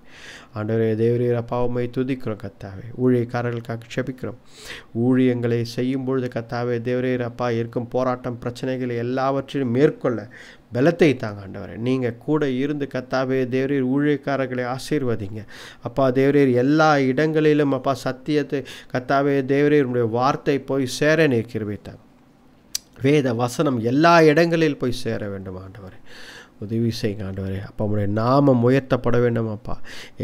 ஆண்டவரே தேவரீர் அப்பா உம்மை துதிக்கிறோம் கர்த்தாவே. ஊழியக்காரர்களுக்காக ஜெபிக்கிறோம். ஊழியங்களை செய்யும் பொழுது கர்த்தாவே தேவரீர் அப்பா இருக்கும் போராட்டம், பிரச்சனைகளை எல்லாவற்றையும் மேற்கொள்ள பலத்தை தாங்க ஆண்டவரே. நீங்கள் கூட இருந்து கர்த்தாவே தேவரீர் ஊழியக்காரர்களை ஆசீர்வதிங்க அப்பா தேவரீர். எல்லா இடங்களிலும் அப்பா சத்தியத்தை கர்த்தாவே தேவரீர் உடைய வார்த்தை போய் சேர நீர் கிருபை தாங்க. வேத வசனம் எல்லா இடங்களில் போய் சேர வேண்டும் ஆண்டவரே. உதவி செய்யுங்க ஆண்டவரே. அப்பா உம்முடைய நாமம் உயர்த்தப்பட வேண்டும் அப்பா.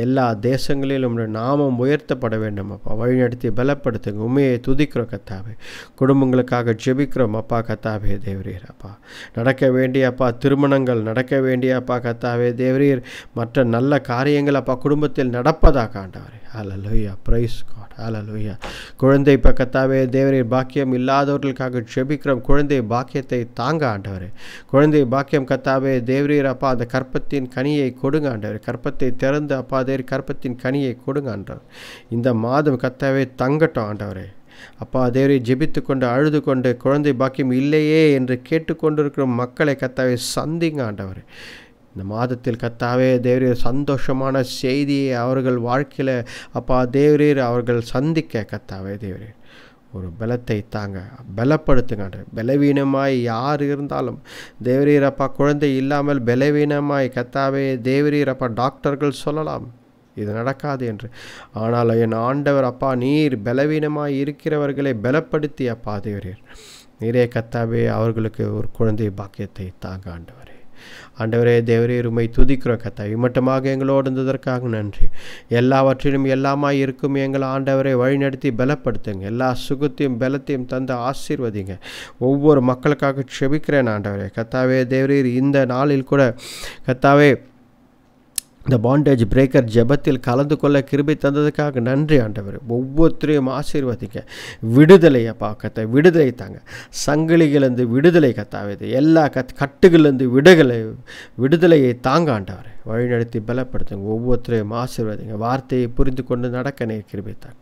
எல்லா தேசங்களிலும் உம்முடைய நாமம் உயர்த்தப்பட வேண்டும் அப்பா. வழிநடத்தி பலப்படுத்துங்க. உண்மையை துதிக்கிறோம் கர்த்தாவே. குடும்பங்களுக்காக ஜெபிக்கிறோம் அப்பா கர்த்தாவே தேவரீர். அப்பா நடக்க வேண்டிய அப்பா திருமணங்கள் நடக்க வேண்டிய அப்பா கர்த்தாவே தேவரீர், மற்ற நல்ல காரியங்கள் அப்பா குடும்பத்தில் நடப்பதாக ஆண்டவரே. ஹalleluya praise God hallelujah. குழந்தை கர்த்தாவே தேவரீர் பாக்கியம் இல்லாதவர்களுக்காக ஜெபிக்கிறோம். குழந்தை பாக்கியத்தை தாங்க ஆண்டவரே. குழந்தை பாக்கியம் கர்த்தாவே தேவரீர் அப்பா அந்த கற்பத்தின் கனியை கொடுங்க ஆண்டவரே. கற்பத்தை திறந்து அப்பா தேவரீர் கற்பத்தின் கனியை கொடுங்க ஆண்டவர். இந்த மாதம் கர்த்தாவே தங்கட்டும் ஆண்டவரே. அப்பா தேவரீர் ஜெபித்து கொண்டு அழுது கொண்டு குழந்தை பாக்கியம் இல்லையே என்று கேட்டுக்கொண்டிருக்கிற மக்களை கர்த்தாவே சந்திங்க ஆண்டவரே. இந்த மாதத்தில் கர்த்தாவே தேவரீர் சந்தோஷமான செய்தியை அவர்கள் வாழ்க்கையில் அப்பா தேவரீர் அவர்கள் சந்திக்க கர்த்தாவே தேவரீர் ஒரு பலத்தை தாங்க, பலப்படுத்துங்க. பலவீனமாய் யார் இருந்தாலும் தேவரீர் அப்பா குழந்தை இல்லாமல் பலவீனமாய் கர்த்தாவே தேவரீர் அப்பா டாக்டர்கள் சொல்லலாம் இது நடக்காது என்று. ஆனால் என் ஆண்டவர் அப்பா நீர் பலவீனமாய் இருக்கிறவர்களை பலப்படுத்தி அப்பா தேவரீர் நீரே கர்த்தாவே அவர்களுக்கு ஒரு குழந்தை பாக்கியத்தை தாங்க ஆண்டவரே. ஆண்டவரே தேவரீர் உம்மை துதிக்கிறோம் கர்த்தாவே. மட்டுமாக எங்களோடு இருந்ததற்காக நன்றி. எல்லாவற்றிலும் எல்லாமாய் இருக்கும் எங்கள் ஆண்டவரை வழிநடத்தி பலப்படுத்துங்க. எல்லா சுகத்தையும் பலத்தையும் தந்து ஆசீர்வதிங்க. ஒவ்வொரு மக்களுக்காக செபிக்கிறேன் ஆண்டவரே. கர்த்தாவே தேவரீர் இந்த நாளில் கூட கர்த்தாவே இந்த பாண்டேஜ் பிரேக்கர் ஜெபத்தில் கலந்து கொள்ள கிருபை தந்ததுக்காக நன்றி ஆண்டவர். ஒவ்வொருத்தரையும் ஆசீர்வதிங்க. விடுதலை அப்பா கத்த விடுதலை தாங்க. சங்கிலிகளிலிருந்து விடுதலை கத்தாவது. எல்லா கட்டுகளிலிருந்து விடுதலையை தாங்க ஆண்டவர். வழிநடத்தி பலப்படுத்துங்க. ஒவ்வொருத்தரையும் ஆசீர்வதிங்க. வார்த்தையை புரிந்து கொண்டு நடக்க கிருபை தாங்க.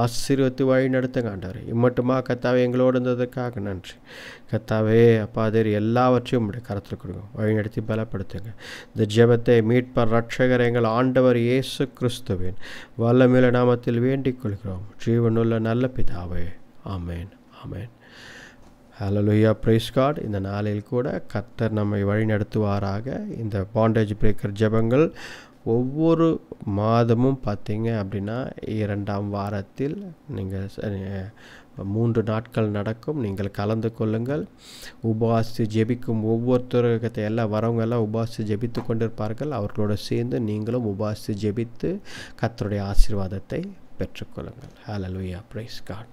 ஆசீர்வத்து வழி நடத்துங்க ஆண்டவரே. இம்மட்டுமா கத்தாவே எங்களோடு இருந்ததுக்காக நன்றி கத்தாவே. அப்பா தேர் எல்லாவற்றையும் உங்களுடைய கருத்தில் கொடுங்க. வழிநடத்தி பலப்படுத்துங்க. இந்த ஜெபத்தை மீட்பர் ரட்சகர் எங்கள் ஆண்டவர் இயேசு கிறிஸ்துவின் வல்லமையுள்ள நாமத்தில் வேண்டிக் கொள்கிறோம். ஜீவனுள்ள நல்ல பிதாவே. ஆமேன் ஆமேன். ஹல்லேலூயா, பிரைஸ் காட். இந்த நாளில் கூட கர்த்தர் நம்மை வழி நடத்துவாராக. இந்த பாண்டேஜ் பிரேக்கர் ஜெபங்கள் ஒவ்வொரு மாதமும் பார்த்தீங்க அப்படின்னா 2ஆம் வாரத்தில் நீங்கள் 3 நாட்கள் நடக்கும். நீங்கள் கலந்து கொள்ளுங்கள். உபவாசித்து ஜெபிக்கும் ஒவ்வொருத்தருக்கு எல்லாம் வரவங்க எல்லாம் உபவாசித்து ஜெபித்து கொண்டிருப்பார்கள். அவர்களோடு சேர்ந்து நீங்களும் உபவாசித்து ஜெபித்து கர்த்தருடைய ஆசீர்வாதத்தை பெற்றுக்கொள்ளுங்கள். ஹல்லேலூயா, பிரைஸ் காட்.